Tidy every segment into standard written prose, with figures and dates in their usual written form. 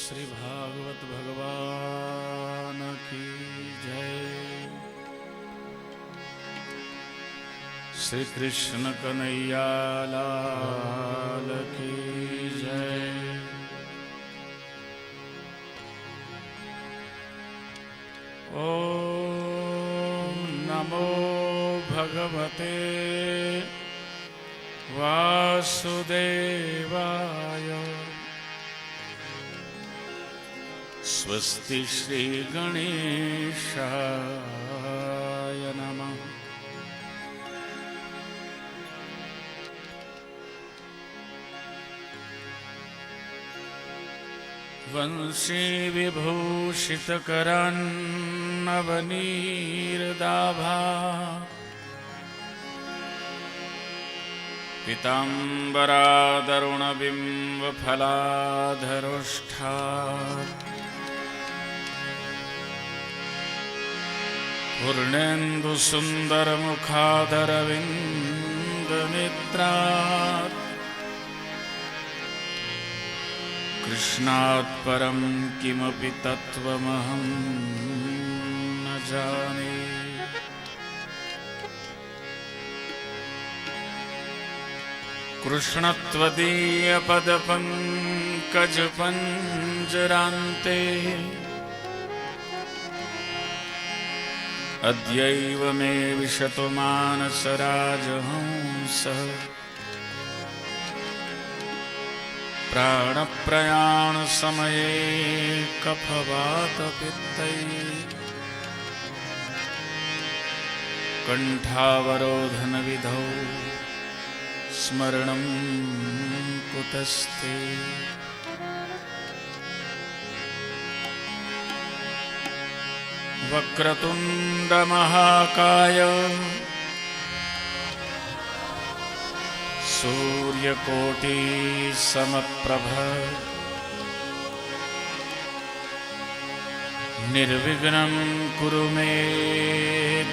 श्री भागवत भगवान की जय। श्री कृष्ण कन्हैया लाल की जय। ओम नमो भगवते वासुदेवाय। स्वस्ति श्री गणेशाय नमः। वंशी विभूषितकरान्नवनीरदाभा पीताम्बरादरुणबिम्बफलाधरोष्ठा पूर्णेन्दुसुन्दरमुखादरविन्दनेत्रात् कृष्णात् परं किमपि तत्त्वमहं न जाने। कृष्णत्वदीयपदपङ्कजपञ्जरान्ते अद्यैव मे विशतु मानसराजहंसः। प्राणप्रयाणसमये कफवातपित्तैः कण्ठावरोधनविधौ स्मरणं कुतस्ते। वक्रतुण्डमहाकाय सूर्यकोटिसमप्रभ निर्विघ्नं कुरु मे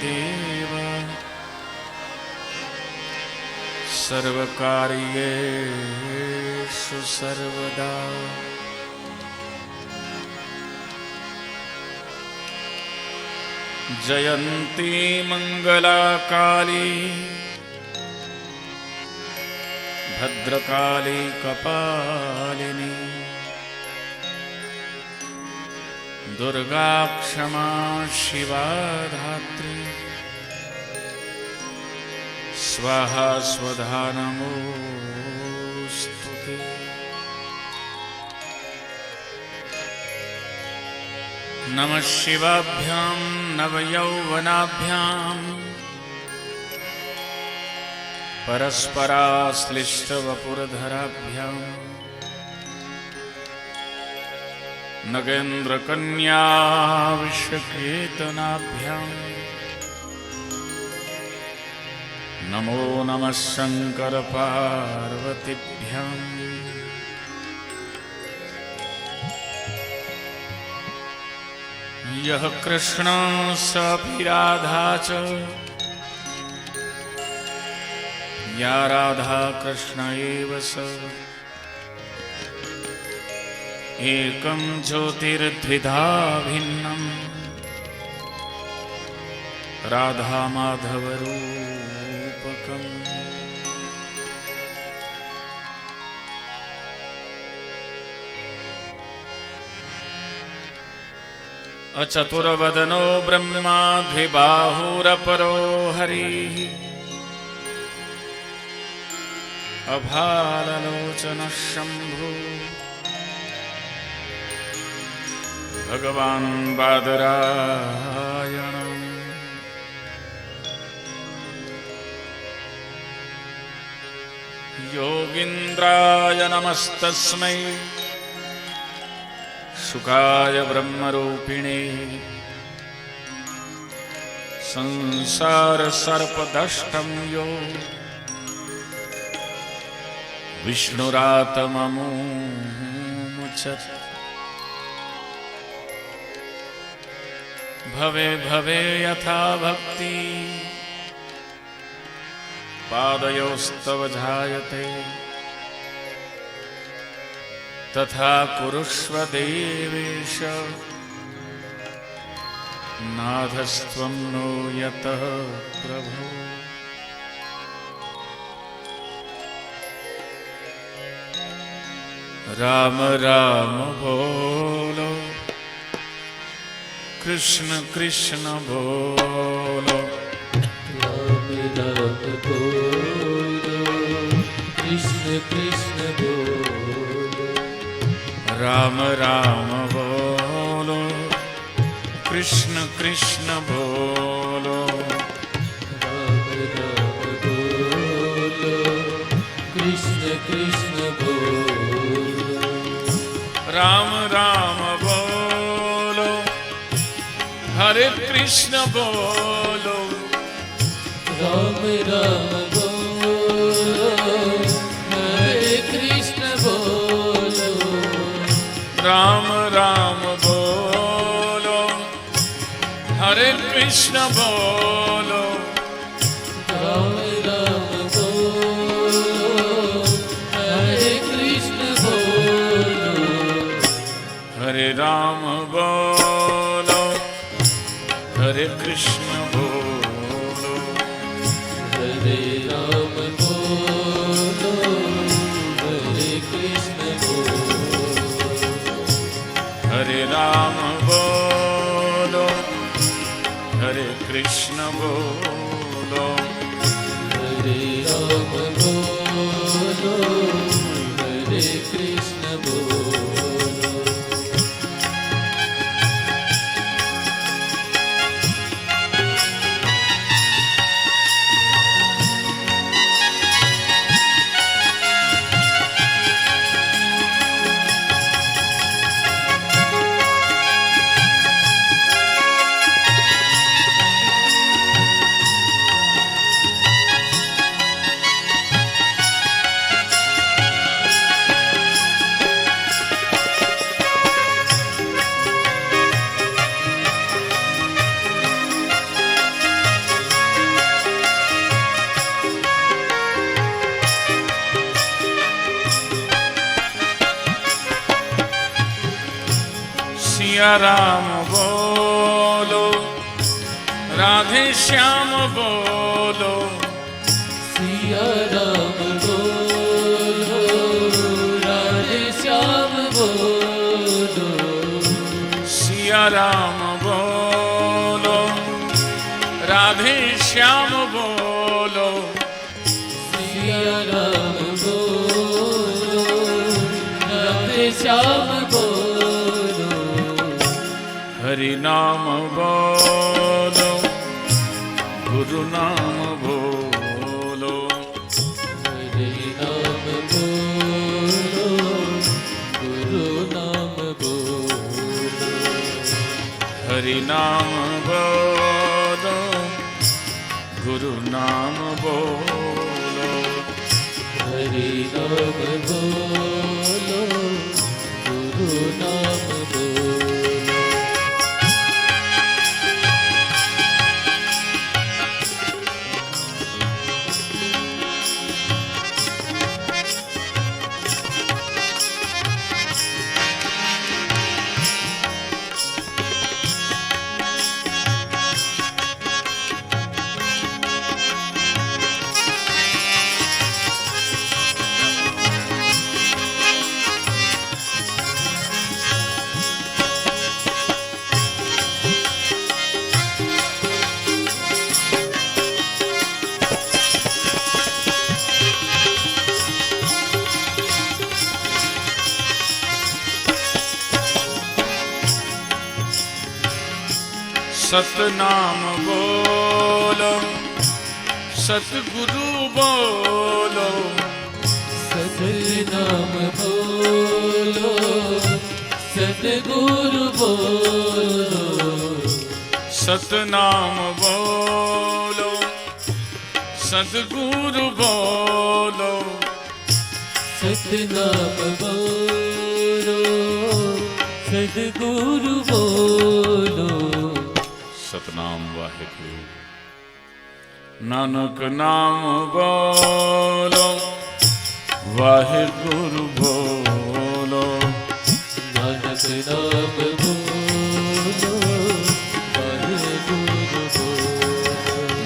देव सर्वकार्येषु सर्वदा। जयन्ती मंगलाकाली भद्रकाली कपालिनी दुर्गा क्षमा शिवा धात्री स्वाहा स्वधा नमोस्तुते। नमः शिवाभ्यां नवयौवनाभ्यां परस्पराश्लिष्टवपुरधराभ्यां नगेन्द्रकन्या विश्वकेतनाभ्यां नमो नमः शंकर पार्वतीभ्यां। यः कृष्ण सापि राधा च या राधा कृष्ण एव स एकं ज्योतिर्द्विधा भिन्नं राधा माधव रूपकम्। अचतुर्वदनो ब्रह्मा द्विबाहुरपरो हरिः अभाललोचनः शम्भुः भगवान् बादरायणः। योगीन्द्राय नमस्तस्मै शुकाय ब्रह्मरूपिणे संसारसर्पदष्टं यो विष्णुरातममुच्यते। भवे भवे यथा भक्ति पादयोस्तव जायते तथा कुरुष्व देवेश नाथस्त्वं नो यतः प्रभो। राम राम बोलो कृष्ण कृष्ण बोलो। राम राम बोलो कृष्ण कृष्ण बोलो। राम राम बोलो कृष्ण कृष्ण बोलो। राम राम बोलो कृष्ण कृष्ण बोलो। राम राम बोलो हरे कृष्ण बोलो। राम राम बोलो हरे कृष्ण बोलो। राम राम बोलो हरे कृष्ण बोलो। राम राम बोलो हरे कृष्ण बोलो। हरे राम बोलो हरे कृष्ण बोलो। हरे राम बोलो हरे कृष्ण बोलो। हरे राम बोलो हरे कृष्ण बोलो। हरे राम बोलो हरे कृष्ण बोलो। सिया राम बोलो राधे श्याम बोलो। सिया राम बोलो राधे श्याम बोलो। सिया राम बोलो राधे श्याम बोलो। सिया राम बोलो राधे श्याम बोलो। हरि नाम बोलो गुरु नाम बोलो। हरि नाम बोलो गुरु नाम बोलो। हरि नाम बोलो गुरु नाम बोलो। हरि नाम बोलो गुरु नाम बोलो। सतनाम बोलो सतगुरु बोलो। सतनाम बोलो सतगुरु बोलो। सतनाम बोलो सतगुरु बोलो। सतनाम बोलो सतगुरु बोलो। सतनाम वाहिगुरु नानक नाम बोलो वाहिगुरु बोलो। सतनाम बोलो वाहेगुरु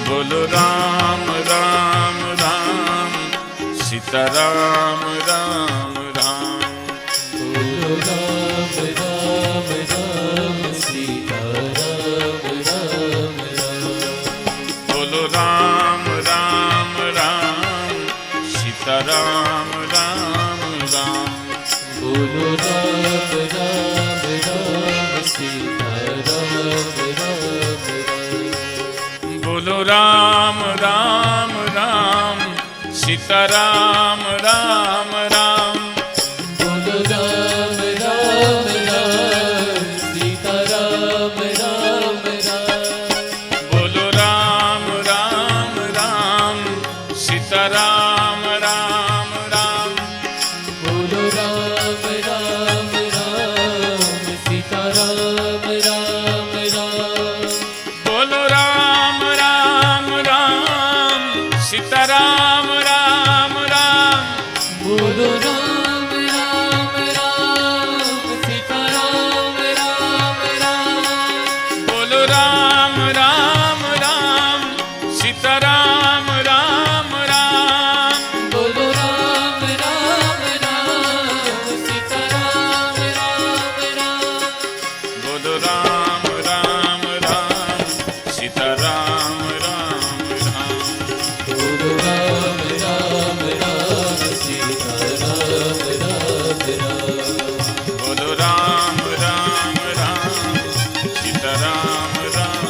बोलो राम राम राम सीताराम राम राम बोलो राम राम राम सीताराम राम राम बोलो राम राम राम सीताराम राम राम बोलो राम राम राम सीताराम राम राम बोलो राम राम राम सीताराम राम राम बोलो राम राम राम सीताराम राम राम बोलो राम राम राम सीताराम राम राम बोलो राम राम राम सीताराम राम राम बोलो राम राम राम सीताराम राम राम बोलो राम राम राम सीताराम राम राम बोलो राम राम राम सीताराम राम राम बोलो राम राम राम सीताराम राम राम बोलो राम राम राम सीताराम राम राम बोलो राम राम राम सीताराम राम राम बोलो राम राम राम सीताराम राम राम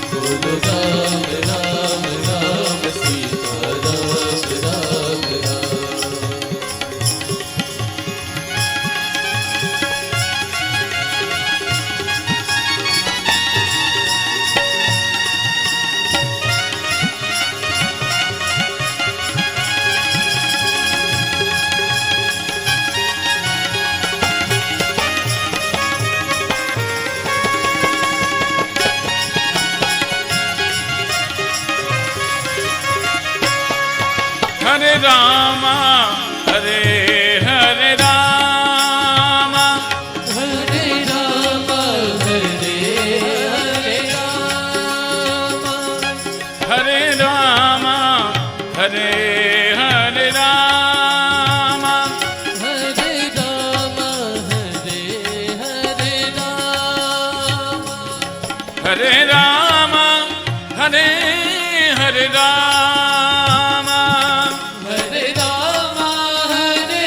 बोलो राम राम राम सीताराम राम राम हरे रामा हरे हरे रामा हरे राम हरे हरे राम हरे रामा हरे हरे रामा हरे राम हरे हरे राम हरे रामा हरे हरे रामा हरे राम हरे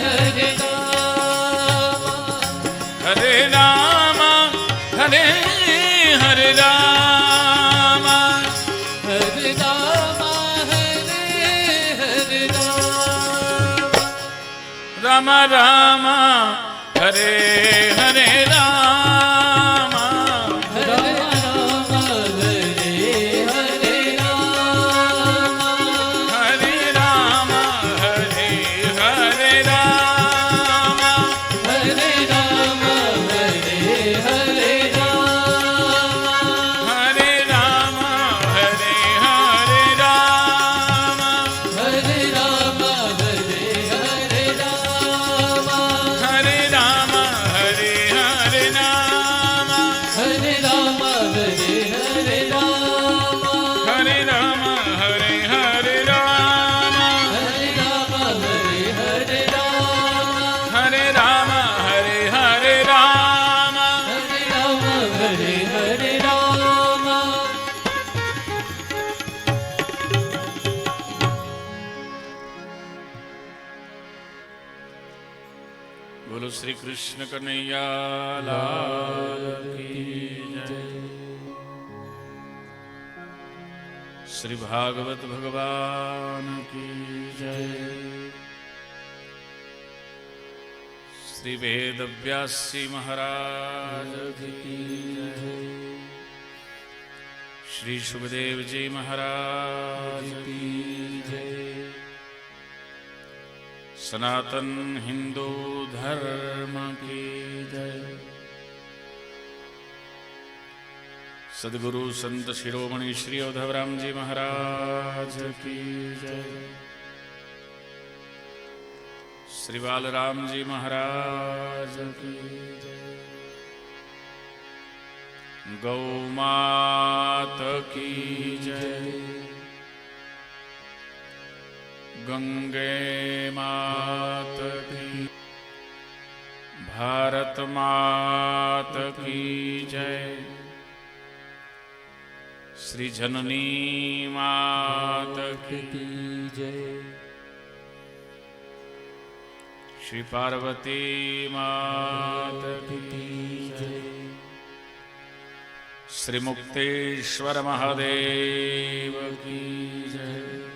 हरे राम हरे रामा हरे हरे रामा हरे राम हरे हरे राम राम राम हरे हरे रामा हरे राम हरे हरे राम हरे राम हरे हरे रामा हरे राम हरे हरे राम हरे राम हरे हरे रामा हरे राम हरे हरे राम हरे राम हरे हरे रामा हरे राम हरे हरे राम हरे राम हरे हरे रामा हरे राम हरे हरे राम हरे राम हरे हरे रामा हरे राम हरे हरे राम बोलो श्री कृष्ण कन्हैया लाल की जय। श्री भागवत भगवान की जय। श्री वेद व्यासी महाराज की जय। श्री सुखदेव जी महाराज की जय। सनातन हिंदू धर्म की जय। सद्गुरु संत शिरोमणि श्री उद्धवराम जी महाराज की जय। श्री बालराम जी महाराज की जय। गौ मात की जय। गंगे मात की, भारत मात की जय। श्री जननी मात की जय। श्री पार्वती मात की जय। श्री मुक्तेश्वर महादेव की जय।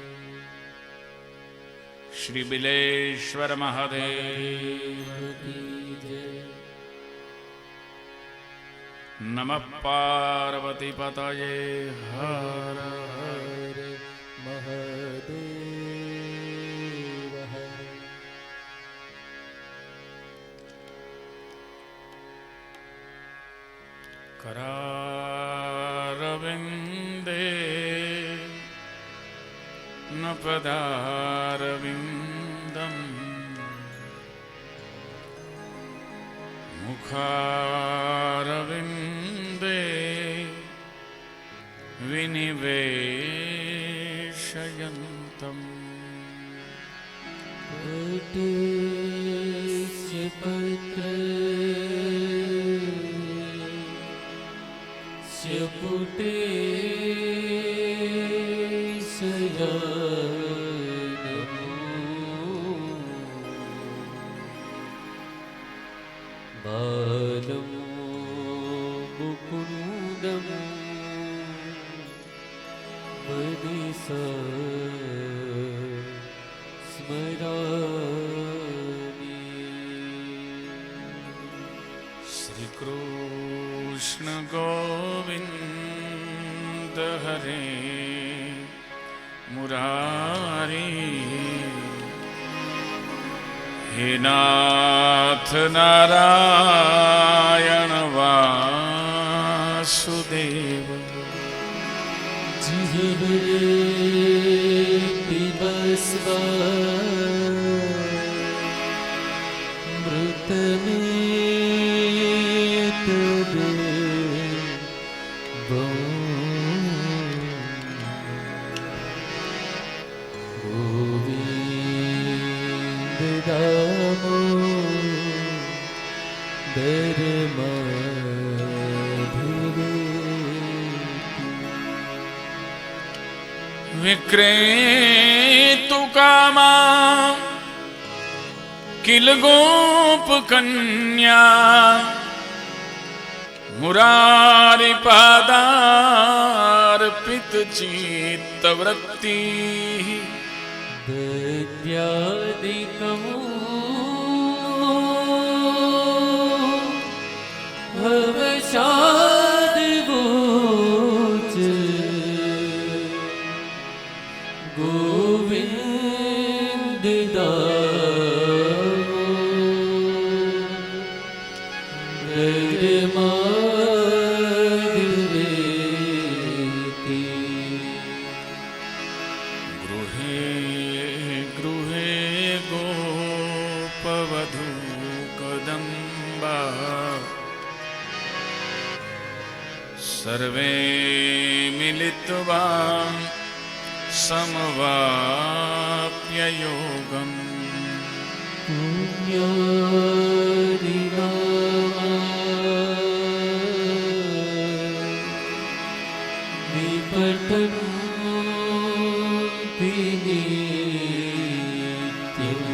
श्री बिलेश्वर महादेव की जय। नमः पार्वती पतये हर हर महादेव हर। करारविन्दे न पदारविन्दम् मुखारविन्दे विनिवेशयन्तम् वटस्य पत्रस्य पुटे बालं मुकुन्दं मनसा स्मरामि। श्री कृष्ण गोविन्द हरे मुरारी। हे नाथ नारायण वासुदेव। जिह्वरे पिबस्वा मृतमेतदे गोविन्द विक्रेतु कामा किल गोप कन्या। मुरारी पादार्पित चित्तवृत्ति। दद्यादिकमो भवसादिवोच गोविन्द दामो धर्मादिवेति। गृहे गृहे गोपवधू कदम्बा। सर्वे मिलित्वा समवाप्य योगम्। पुण्यादिनामा विपठन्ति नित्यम्।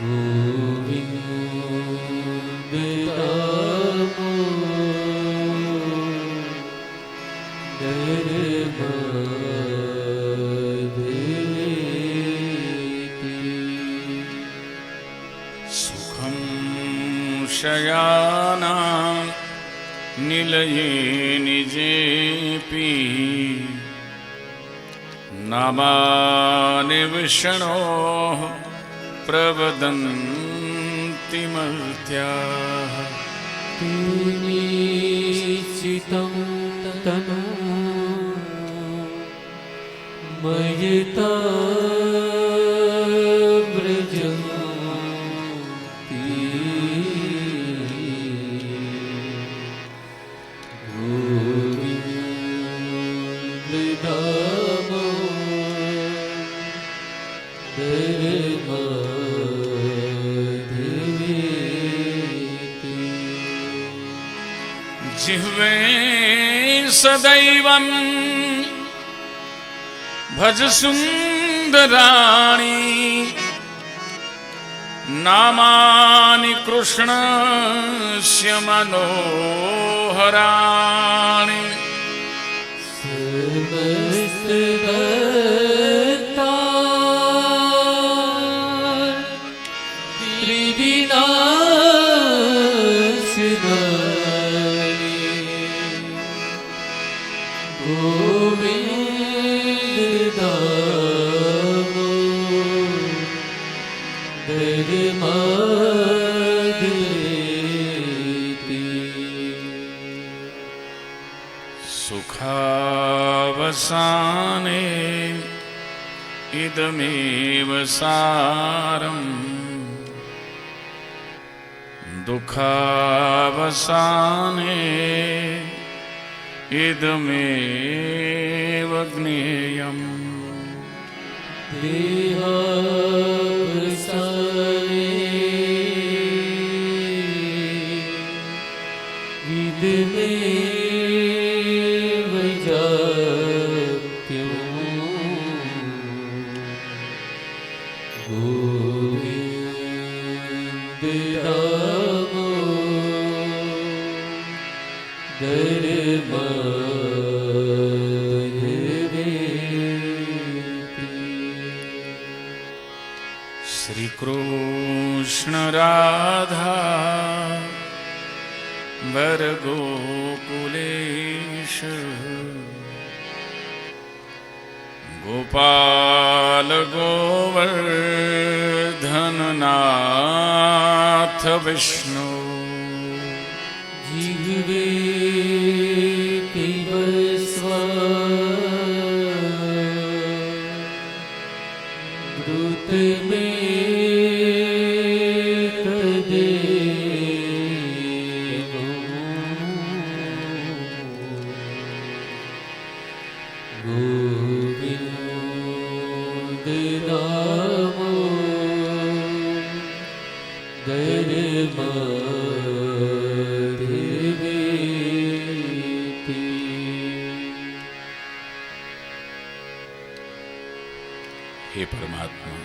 गोविन्द दामो सुखं शयाना निलये निजेपि। नामानि विष्णोः प्रवदन्ति मर्त्याः। निश्चितं तनु मयता जिह्वे सदैवं भज सुंदराणि नामानि कृष्णस्य मनोहराणि सुखावसाने इदमेव सारम् दुःखावसाने इदमेव ज्ञेयम् देहावसाने इदमेव जाप्यम् गोविन्द रामो श्री कृष्ण राधा वर गोकुलेश गोपाल गोवर्धन नाथ विष्णु जिह्वे हे परमात्मा,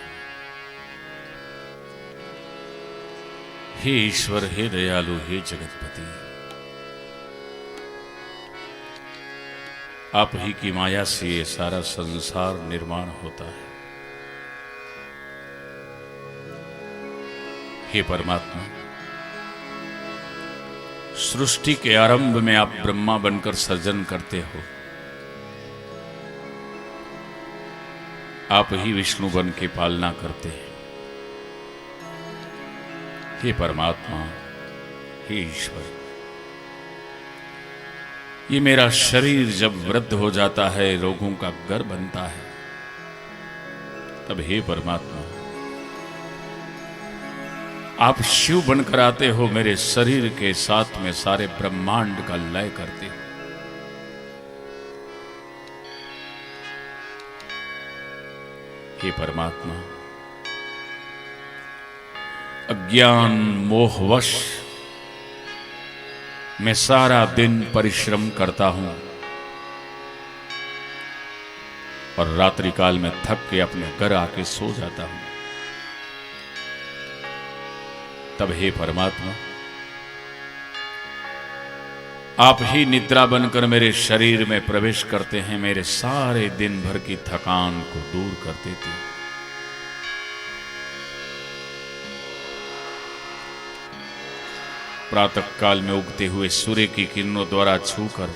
हे ईश्वर, हे दयालु, हे जगतपति, आप ही की माया से ये सारा संसार निर्माण होता है। हे परमात्मा, सृष्टि के आरंभ में आप ब्रह्मा बनकर सर्जन करते हो, आप ही विष्णु बन के पालना करते हैं। हे परमात्मा, हे ईश्वर, ये मेरा शरीर जब वृद्ध हो जाता है, रोगों का घर बनता है, तब हे परमात्मा, आप शिव बनकर आते हो, मेरे शरीर के साथ में सारे ब्रह्मांड का लय करते हो। हे परमात्मा, अज्ञान मोहवश मैं सारा दिन परिश्रम करता हूं और रात्रि काल में थक के अपने घर आके सो जाता हूं। तब हे परमात्मा, आप ही निद्रा बनकर मेरे शरीर में प्रवेश करते हैं, मेरे सारे दिन भर की थकान को दूर कर देते हैं। प्रातः काल में उगते हुए सूर्य की किरणों द्वारा छूकर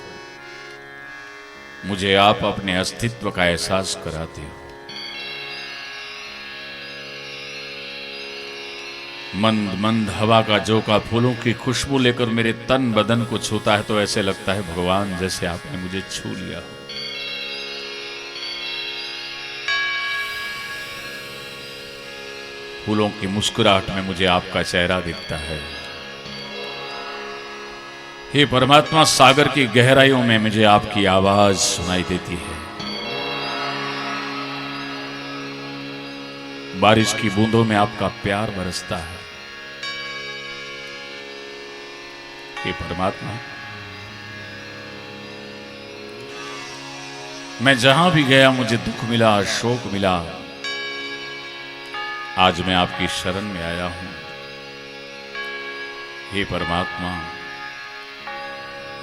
मुझे आप अपने अस्तित्व का एहसास कराते हो। मंद मंद हवा का झोंका फूलों की खुशबू लेकर मेरे तन बदन को छूता है तो ऐसे लगता है भगवान जैसे आपने मुझे छू लिया हो। फूलों की मुस्कुराहट में मुझे आपका चेहरा दिखता है। हे परमात्मा, सागर की गहराइयों में मुझे आपकी आवाज सुनाई देती है। बारिश की बूंदों में आपका प्यार बरसता है। हे परमात्मा, मैं जहां भी गया मुझे दुख मिला, शोक मिला। आज मैं आपकी शरण में आया हूं। हे परमात्मा,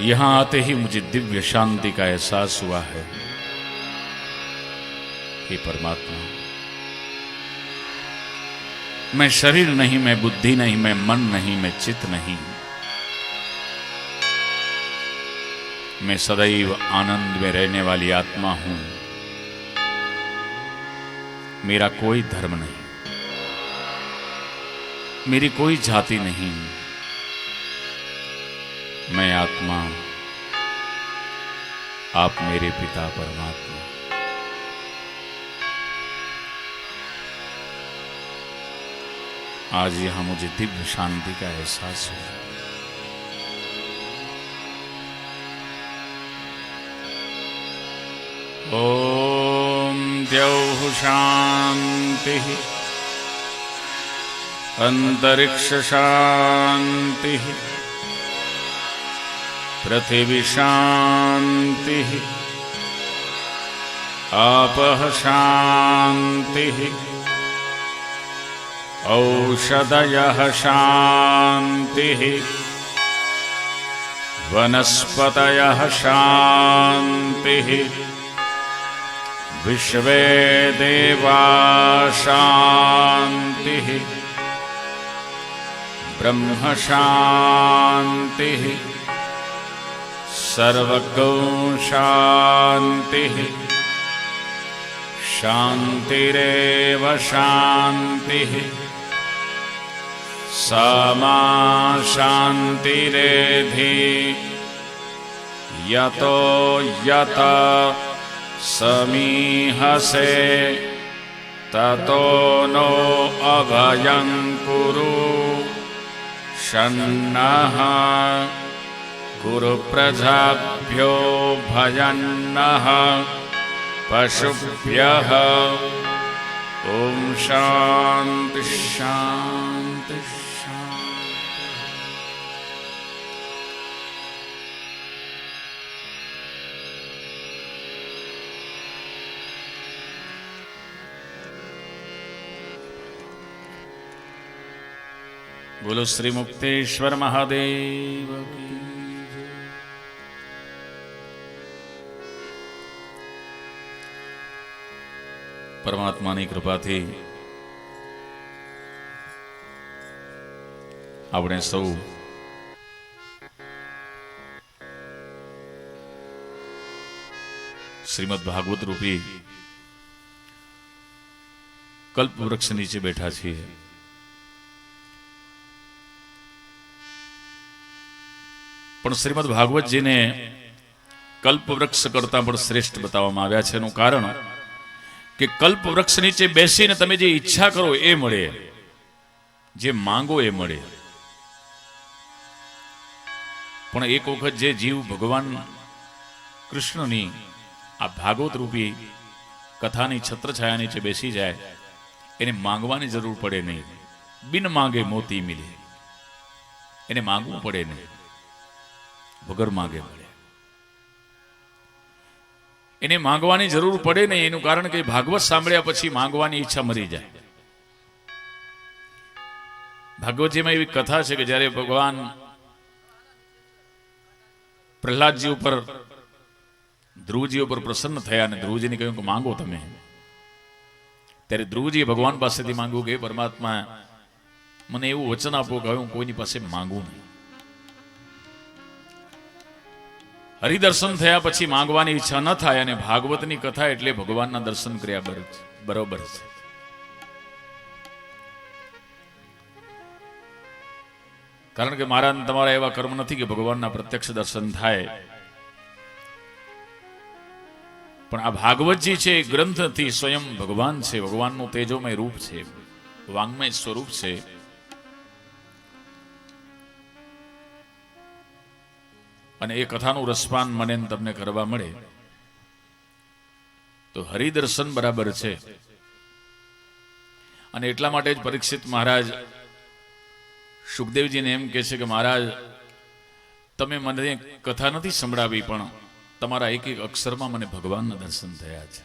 यहां आते ही मुझे दिव्य शांति का एहसास हुआ है। हे परमात्मा, मैं शरीर नहीं, मैं बुद्धि नहीं, मैं मन नहीं, मैं चित्त नहीं, मैं सदैव आनंद में रहने वाली आत्मा हूं। मेरा कोई धर्म नहीं, मेरी कोई जाति नहीं, मैं आत्मा, आप मेरे पिता परमात्मा। आज यहां मुझे दिव्य शांति का एहसास हुआ। ओम द्यौः शांति, अंतरिक्ष शांति, पृथिवी शांति, आपः शांति, औषधयः शांतिः, वनस्पतयः शांतिः, विश्वे देवा शांतिः, ब्रह्म शांतिः, सर्वगौ शांतिः, शांतिरेव शांतिः, समा शांतिरेधि, यतो यत समीहसे ततो नो अभयं कुरु, शन्नः कुरु प्रजाभ्यो भयन्नः पशुभ्यः। ओम शांति शांति शांति। बोलो श्री मुक्तेश्वर महादेव की जय। परमात्माની કૃપાથી આપણે સૌ શ્રીમદ ભાગવત રૂપી કલ્પ વૃક્ષ નીચે બેઠા છીએ। પણ શ્રીમદ ભાગવતજીને કલ્પ વૃક્ષ કરતા પણ શ્રેષ્ઠ બતાવવામાં આવ્યા છે। એનું કારણ કે કલ્પ વૃક્ષ નીચે બેસીને તમે જે ઈચ્છા કરો એ મળે, જે માંગો એ મળે। પણ એક વખત જે જીવ ભગવાન કૃષ્ણની આ ભાગવત રૂપી કથાની છત્રછાયા નીચે બેસી જાય, એને માંગવાની જરૂર પડે નહીં। બિન માંગે મોતી મિલે, એને માંગવું પડે નહીં, વગર માંગે મળે। એને માંગવાની જરૂર પડે નહીં, એનું કારણ કે ભાગવત સાંભળ્યા પછી માંગવાની ઈચ્છા મરી જાય। ભાગવતજીમાં એવી કથા છે કે જ્યારે ભગવાન પ્રહલાદજી ઉપર, ધ્રુવજી ઉપર પ્રસન્ન થયા અને ધ્રુવજીને કહ્યું કે માંગો તમે, ત્યારે ધ્રુવજીએ ભગવાન પાસેથી માંગ્યું કે પરમાત્મા મને એવું વચન આપો કે હું કોઈની પાસે માંગું નહીં। હરિદર્શન થયા પછી માંગવાની ઈચ્છા ન થાય, અને ભાગવતની કથા એટલે ભગવાનના દર્શન કર્યા બરોબર છે। કારણ કે મારા તમારા એવા કર્મ નથી કે ભગવાનના પ્રત્યક્ષ દર્શન થાય। પણ આ ભાગવતજી છે, ગ્રંથ નથી, સ્વયં ભગવાન છે, ભગવાનનું તેજોમય રૂપ છે। વાંગ્મય સ્વરૂપ છે. અને એ કથાનું રસપાન મને ને તમને કરવા મળે તો હરિદર્શન બરાબર છે. અને એટલા માટે જ પરીક્ષિત મહારાજ સુખદેવજીને એમ કહે છે કે મહારાજ, તમે મને કથા નથી સંભળાવી, પણ તમારા એક એક અક્ષરમાં મને ભગવાનના દર્શન થયા છે.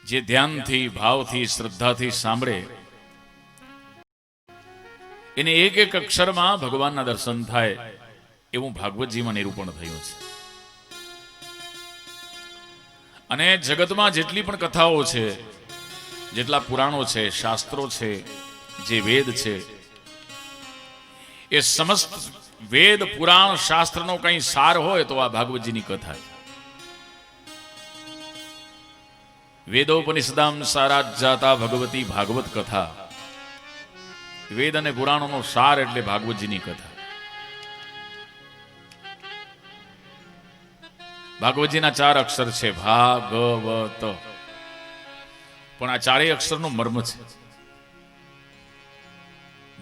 જે ધ્યાનથી, ભાવથી, શ્રદ્ધાથી સાંભળે એને એક એક અક્ષરમાં ભગવાનના દર્શન થાય, એવું ભાગવતજીમાં નિરૂપણ થયું છે. અને જગતમાં જેટલી પણ કથાઓ છે, જેટલા પુરાણો છે, શાસ્ત્રો છે, જે વેદ છે, એ સમસ્ત વેદ પુરાણ શાસ્ત્રનો કંઈ સાર હોય તો આ ભાગવતજીની કથા છે. વેદોપનિષદામ સારાત જાતા ભગવતી ભાગવત કથા. વેદ અને પુરાણોનો સાર એટલે ભાગવતજીની કથા. ભાગવતજીના 4 અક્ષર છે, ભાગવત. પણ આ 4 અક્ષરનો મર્મ છે.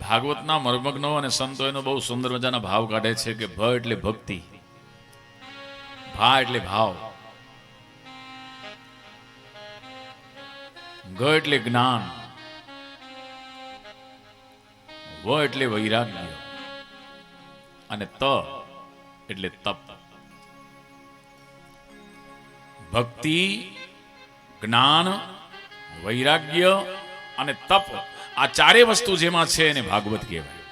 ભાગવતના મર્મજ્ઞો અને સંતો એનો બહુ સુંદર મજાના ભાવ કાઢે છે કે ભ એટલે ભક્તિ, ભા એટલે ભાવ, ગ એટલે જ્ઞાન, વ એટલે વૈરાગ્ય અને ત એટલે તપ. ભક્તિ, જ્ઞાન, વૈરાગ્ય અને તપ, આ 4 વસ્તુ જેમાં છે એને ભાગવત કહેવાય.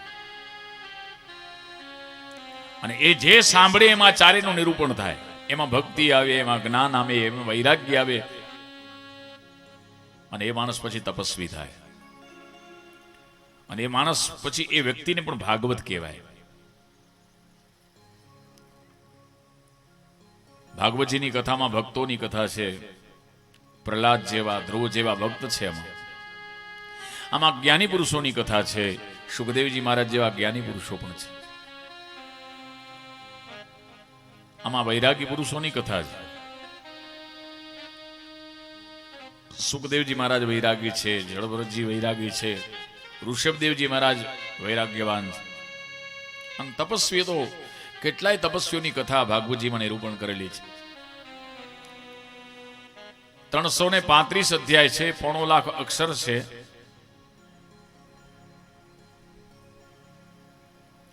અને એ જે સાંભળે એમાં 4નું નિરૂપણ થાય. એમાં ભક્તિ આવે, એમાં જ્ઞાન આવે, એમાં વૈરાગ્ય આવે, અને એ માણસ પછી તપસ્વી થાય. અને એ માણસ પછી એ વ્યક્તિને પણ ભાગવત કહેવાય. ભાગવતજીની કથામાં ભક્તોની કથા છે. પ્રહલાદ જેવા, ધ્રુવ જેવા ભક્ત છે. આમાં જ્ઞાની પુરુષોની કથા છે. સુખદેવજી મહારાજ જેવા જ્ઞાની પુરુષો પણ છે. આમાં વૈરાગી પુરુષોની કથા છે. સુખદેવજી મહારાજ વૈરાગી છે, જળભરતજી વૈરાગી છે, ઋષભદેવજી મહારાજ વૈરાગ્યવાન છે. અને તપસ્વી તો કેટલાય તપસ્વીઓની કથા ભાગવતજીમાં નિરૂપણ કરેલી છે. 335 અધ્યાય છે, 1.5 લાખ અક્ષર છે.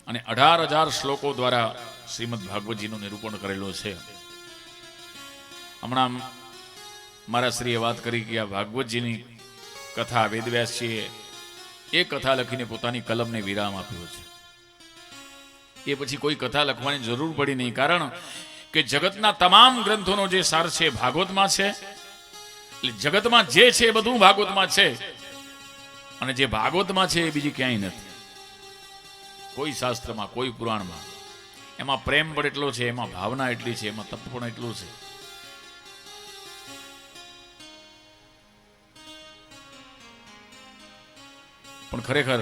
અને 18,000 શ્લોકો દ્વારા શ્રીમદ ભાગવતજીનું નિરૂપણ કરેલું છે. હમણાં મારા શ્રીએ વાત કરી કે આ ભાગવતજીની કથા વેદવ્યાસજીએ એ કથા લખીને પોતાની કલમને વિરામ આપ્યો છે. એ પછી કોઈ કથા લખવાની જરૂર પડી નહીં, કારણ કે જગતના તમામ ગ્રંથોનો જે સાર છે ભાગવતમાં છે. એટલે જગતમાં જે છે એ બધું ભાગવતમાં છે, અને જે ભાગવતમાં છે એ બીજી ક્યાંય નથી. કોઈ શાસ્ત્રમાં, કોઈ પુરાણમાં. એમાં પ્રેમ પણ એટલો છે, એમાં ભાવના એટલી છે, એમાં તપ પણ એટલું છે. પણ ખરેખર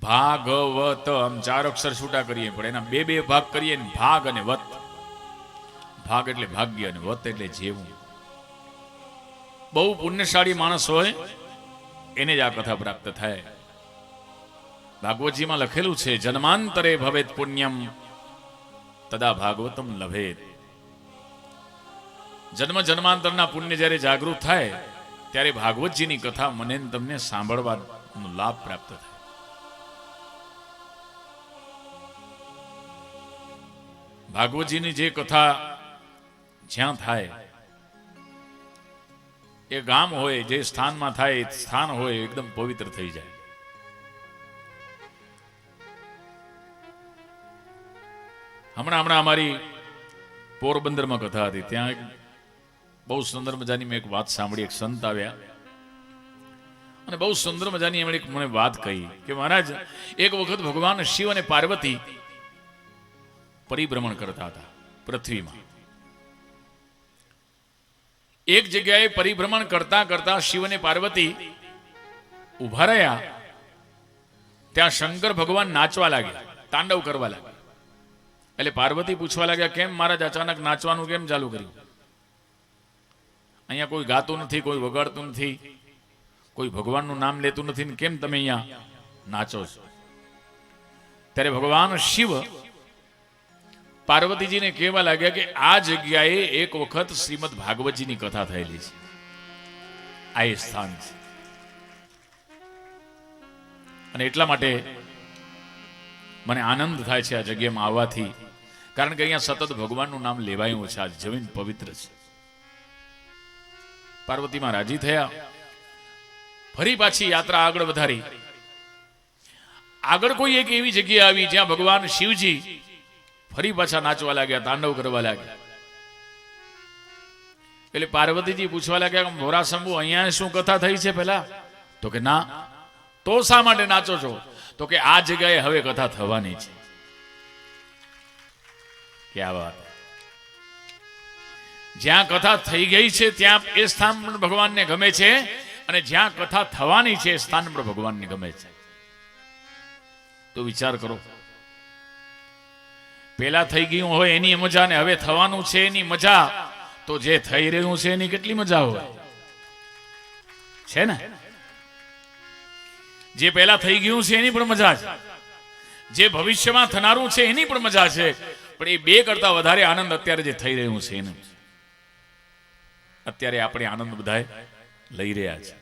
ભાગવત આમ 4 અક્ષર છૂટા કરીએ, પણ એના 2 ભાગ કરીએ ને, ભાગ અને વત. ભાગ એટલે ભાગ્ય અને વત એટલે જેવું. બહુ પુણ્યશાળી માણસ હોય એને જ આ કથા પ્રાપ્ત થાય. ભાગવતજીમાં લખેલું છે, જન્માંતરે ભવેત પુણ્યમ તદા ભાગવતમ લભેત. જન્મ જન્માંતરના પુણ્ય જ્યારે જાગૃત થાય ત્યારે ભાગવતજીની કથા મને તમને સાંભળવાનો લાભ પ્રાપ્ત થાય. ભાગવતજીની જે કથા જ્યાં થાય, એ ગામ હોય, જે સ્થાનમાં થાય એ સ્થાન હોય એકદમ પવિત્ર થઈ જાય. હમણાં અમારી પોરબંદરમાં કથા હતી. ત્યાં બહુ સુંદર મજાની મેં એક વાત સાંભળી. એક સંત આવ્યા અને બહુ સુંદર મજાની એમણે મને વાત કહી કે મહારાજ, એક વખત ભગવાન શિવ અને પાર્વતી પરિભ્રમણ કરતા હતા પૃથ્વીમાં. એક જગ્યાએ પરિભ્રમણ કરતા કરતા શિવ અને પાર્વતી ઉભા રહ્યા. ત્યાં શંકર ભગવાન નાચવા લાગ્યા, તાંડવ કરવા લાગ્યા. એટલે પાર્વતી પૂછવા લાગ્યા, કેમ મહારાજ અચાનક નાચવાનું કેમ ચાલુ કર્યું? અહીંયા કોઈ ગાતું નથી, કોઈ વગાડતું નથી, કોઈ ભગવાનનું નામ લેતું નથી, ને કેમ તમે અહીંયા નાચો છો? ત્યારે ભગવાન શિવ પાર્વતીજીને કહેવા લાગ્યા કે આ જગ્યાએ એક વખત શ્રીમદ ભાગવતજીની કથા થયેલી છે, આ એ સ્થાન છે, અને એટલા માટે મને આનંદ થાય છે આ જગ્યામાં આવવાથી, કારણ કે અહીંયા સતત ભગવાનનું નામ લેવાયું છે, આ જમીન પવિત્ર છે. પાર્વતીમાં રાજી થયા, ફરી પાછી યાત્રા આગળ વધારી. આગળ કોઈ એક એવી જગ્યા આવી જ્યાં ભગવાન શિવજી ફરી પાછા નાચવા લાગ્યા, તાંડવ કરવા લાગ્યા. એટલે પાર્વતીજી પૂછવા લાગ્યા, મોરા શંભુ અહીંયા શું કથા થઈ છે પેલા? તો કે ના. તો શા માટે નાચો છો? તો કે આ જગ્યાએ હવે કથા થવાની છે. ક્યાં વાત! જ્યાં કથા થઈ ગઈ છે ત્યાં એ સ્થાન પણ ભગવાનને ગમે છે, અને જ્યાં કથા થવાની છે એ સ્થાન પણ ભગવાનને ગમે છે. તો વિચાર કરો, પેલા થઈ ગયું હોય એની મજા, ને હવે થવાનું છે એની મજા, તો જે થઈ રહ્યું છે એની કેટલી મજા હોય છે ને? જે પેલા થઈ ગયું છે એની પણ મજા છે, જે ભવિષ્યમાં થનારું છે એની પણ મજા છે, પણ એ બે કરતા વધારે આનંદ અત્યારે જે થઈ રહ્યું છે એનું. અત્યારે આપણે આનંદ બધાય લઈ રહ્યા છે.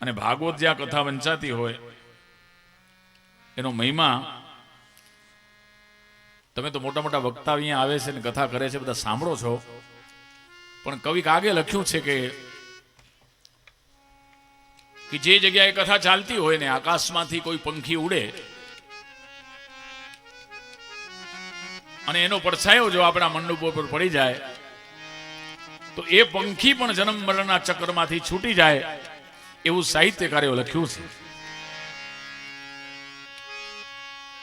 અને ભાગવત જ્યાં કથા વંચાતી હોય એનો મહિમા, તમે તો મોટા મોટા વક્તા અહીંયા આવે છે ને કથા કરે છે, બધા સાંભળો છો, પણ કવિક આગે લખ્યું છે કે જે જગ્યાએ કથા ચાલતી હોય ને આકાશમાંથી કોઈ પંખી ઉડે અને એનો પડછાયો જો આપણા મંડપ ઉપર પડી જાય તો એ પંખી પણ જન્મ મરણના ચક્રમાંથી છૂટી જાય, એવું સાહિત્યકારોએ લખ્યું છે.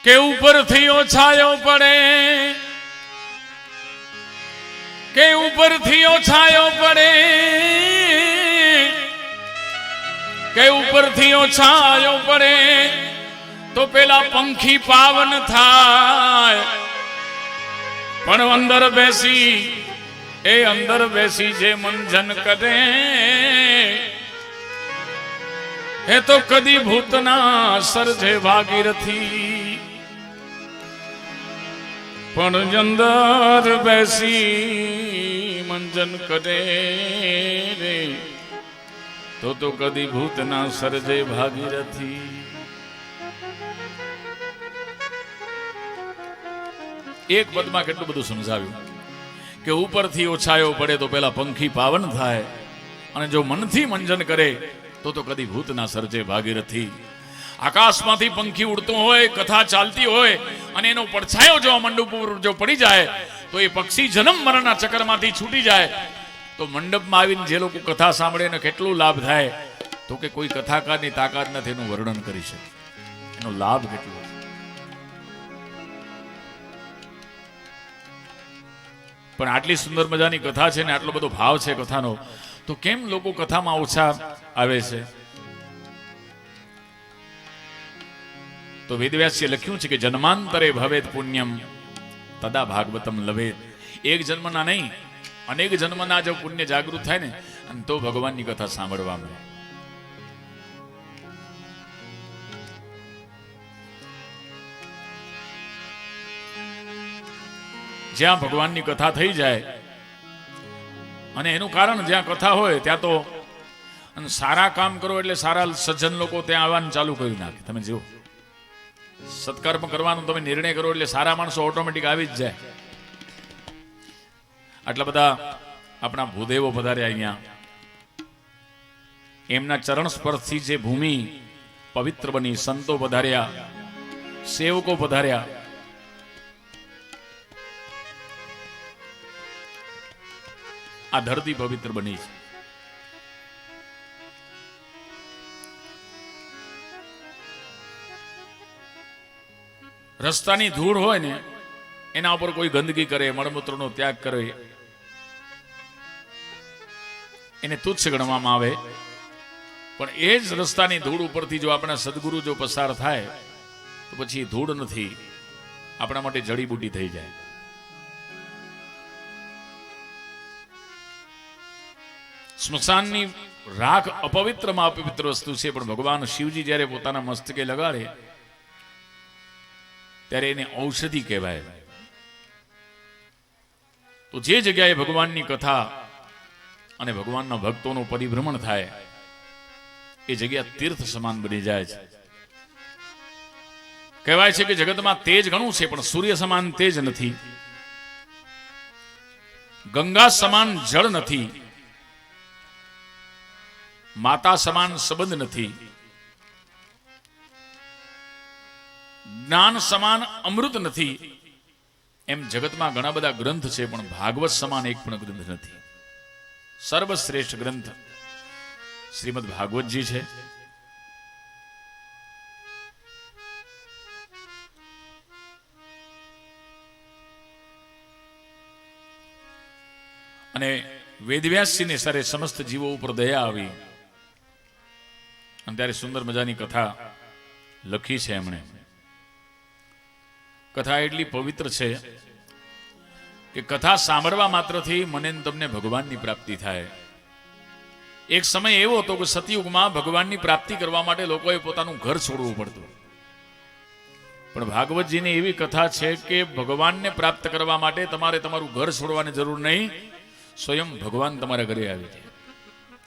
કે ઉપરથી ઓછાયો પડે, કે ઉપરથી ઓછાયો પડે, કે ઉપરથી ઓછાયો પડે તો પેલા પંખી પાવન થાય, પણ અંદર બેસી જે મંજન કરે એ તો કદી ભૂતના સર્જે ભાગીરથી, પણ અંદર બેસી મંજન કરે તો કદી ભૂતના સર્જે ભાગીરથી. એક પદમાં કેટલું બધું સમજાવ્યું કે ઉપરથી ઓછાયો પડે તો પેલા પંખી પાવન થાય, અને જો મનથી મંજન કરે તો કદી ભૂતના સર્જે ભાગીરથી. આકાશમાંથી પંખી ઉડતું હોય, કથા ચાલતી હોય, અને એનો પડછાયો જો મંડપ ઉપર જો પડી જાય તો એ પક્ષી જન્મ મરણના ચક્કરમાંથી છૂટી જાય. તો મંડપમાં આવીને જે લોકો કથા સાંભળે એને કેટલું લાભ થાય, તો કે કોઈ કથાકારની તાકાત નથી એનું વર્ણન કરી શકે, એનો લાભ કેટલો. પણ આટલી સુંદર મજાની કથા છે ને આટલો બધો ભાવ છે કથાનો, તો કેમ લોકો કથામાં ઓછા આવે છે? તો વેદવ્યાસે લખ્યું છે કે જન્માંતરે ભવેત પુણ્યમ તદા ભાગવતમ લવેત. એક જન્મના નહીં, અનેક જન્મના જો પુણ્ય જાગૃત થાય ને અને તો ભગવાનની કથા સાંભળવા મળે. જ્યાં ભગવાનની કથા થઈ જાય, અને એનું કારણ જ્યાં કથા હોય ત્યાં તો સારા કામ કરો એટલે સારા સજ્જન લોકો ત્યાં આવવાનું ચાલુ કરી નાખે. તમે જુઓ, સત્કર્મ કરવાનો તમે નિર્ણય કરો એટલે સારા માણસો ઓટોમેટિક આવી જ જાય. આટલા બધા આપણા ભૂદેવો પધાર્યા અહીંયા, એમના ચરણ સ્પર્શથી જે ભૂમિ પવિત્ર બની, સંતો પધાર્યા, સેવકો પધાર્યા. આ ધરતી પવિત્ર બની છે. રસ્તાની ધૂળ હોય ને એના ઉપર કોઈ ગંદકી કરે, મળમૂત્રનો ત્યાગ કરે, એને તુચ્છ ગણવામાં આવે. પણ એ જ રસ્તાની ધૂળ ઉપરથી જો આપણા સદગુરુ જો પસાર થાય તો પછી ધૂળ નથી, આપણા માટે જડીબુટી થઈ જાય. સ્મશાનની રાખ અપવિત્રમાં અપવિત્ર વસ્તુ છે, પણ ભગવાન શિવજી જ્યારે પોતાના મસ્તકે લગાડે ત્યારે એને ઔષધિ કહેવાય. તો જે જગ્યાએ ભગવાનની કથા અને ભગવાનના ભક્તોનું પરિભ્રમણ થાય એ જગ્યા તીર્થ સમાન બની જાય છે. કહેવાય છે કે જગતમાં તેજ ઘણું છે, પણ સૂર્ય સમાન તેજ નથી, ગંગા સમાન જળ નથી, માતા સમાન સંબંધ નથી, જ્ઞાન સમાન અમૃત નથી. એમ જગતમાં ઘણા બધા ગ્રંથ છે, પણ ભાગવત સમાન એક પણ ગ્રંથ નથી. સર્વશ્રેષ્ઠ ગ્રંથ શ્રીમદ ભાગવતજી છે. અને વેદવ્યાસજીને સરે સમસ્ત જીવો ઉપર દયા આવી અને ત્યારે સુંદર મજાની કથા લખી છે એમણે. કથા એટલી પવિત્ર છે કે કથા સાંભળવા માત્રથી મને તમને ભગવાનની પ્રાપ્તિ થાય. એક સમય એવો હતો કે સતયુગમાં ભગવાનની પ્રાપ્તિ કરવા માટે લોકોએ પોતાનું ઘર છોડવું પડતું, પણ ભાગવતજીની એવી કથા છે કે ભગવાનને પ્રાપ્ત કરવા માટે તમારે તમારું ઘર છોડવાની જરૂર નહીં, સ્વયં ભગવાન તમારા ઘરે આવી જાય,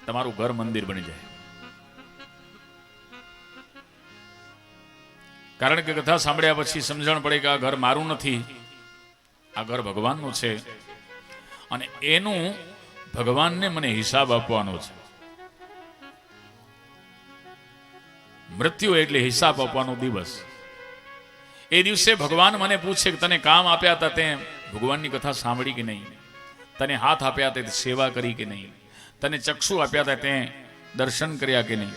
તમારું ઘર મંદિર બની જાય. કારણ કે કથા સાંભળ્યા પછી સમજણ પડે કે આ ઘર મારું નથી, આ ઘર ભગવાનનું છે અને એનું ભગવાનને મને હિસાબ આપવાનો છે. મૃત્યુ એટલે હિસાબ આપવાનો દિવસ. એ દિવસે ભગવાન મને પૂછે કે તને કામ આપ્યા હતા તે ભગવાનની કથા સાંભળી કે નહીં, તને હાથ આપ્યા હતા તે સેવા કરી કે નહીં, તને ચક્ષુ આપ્યા હતા તે દર્શન કર્યા કે નહીં.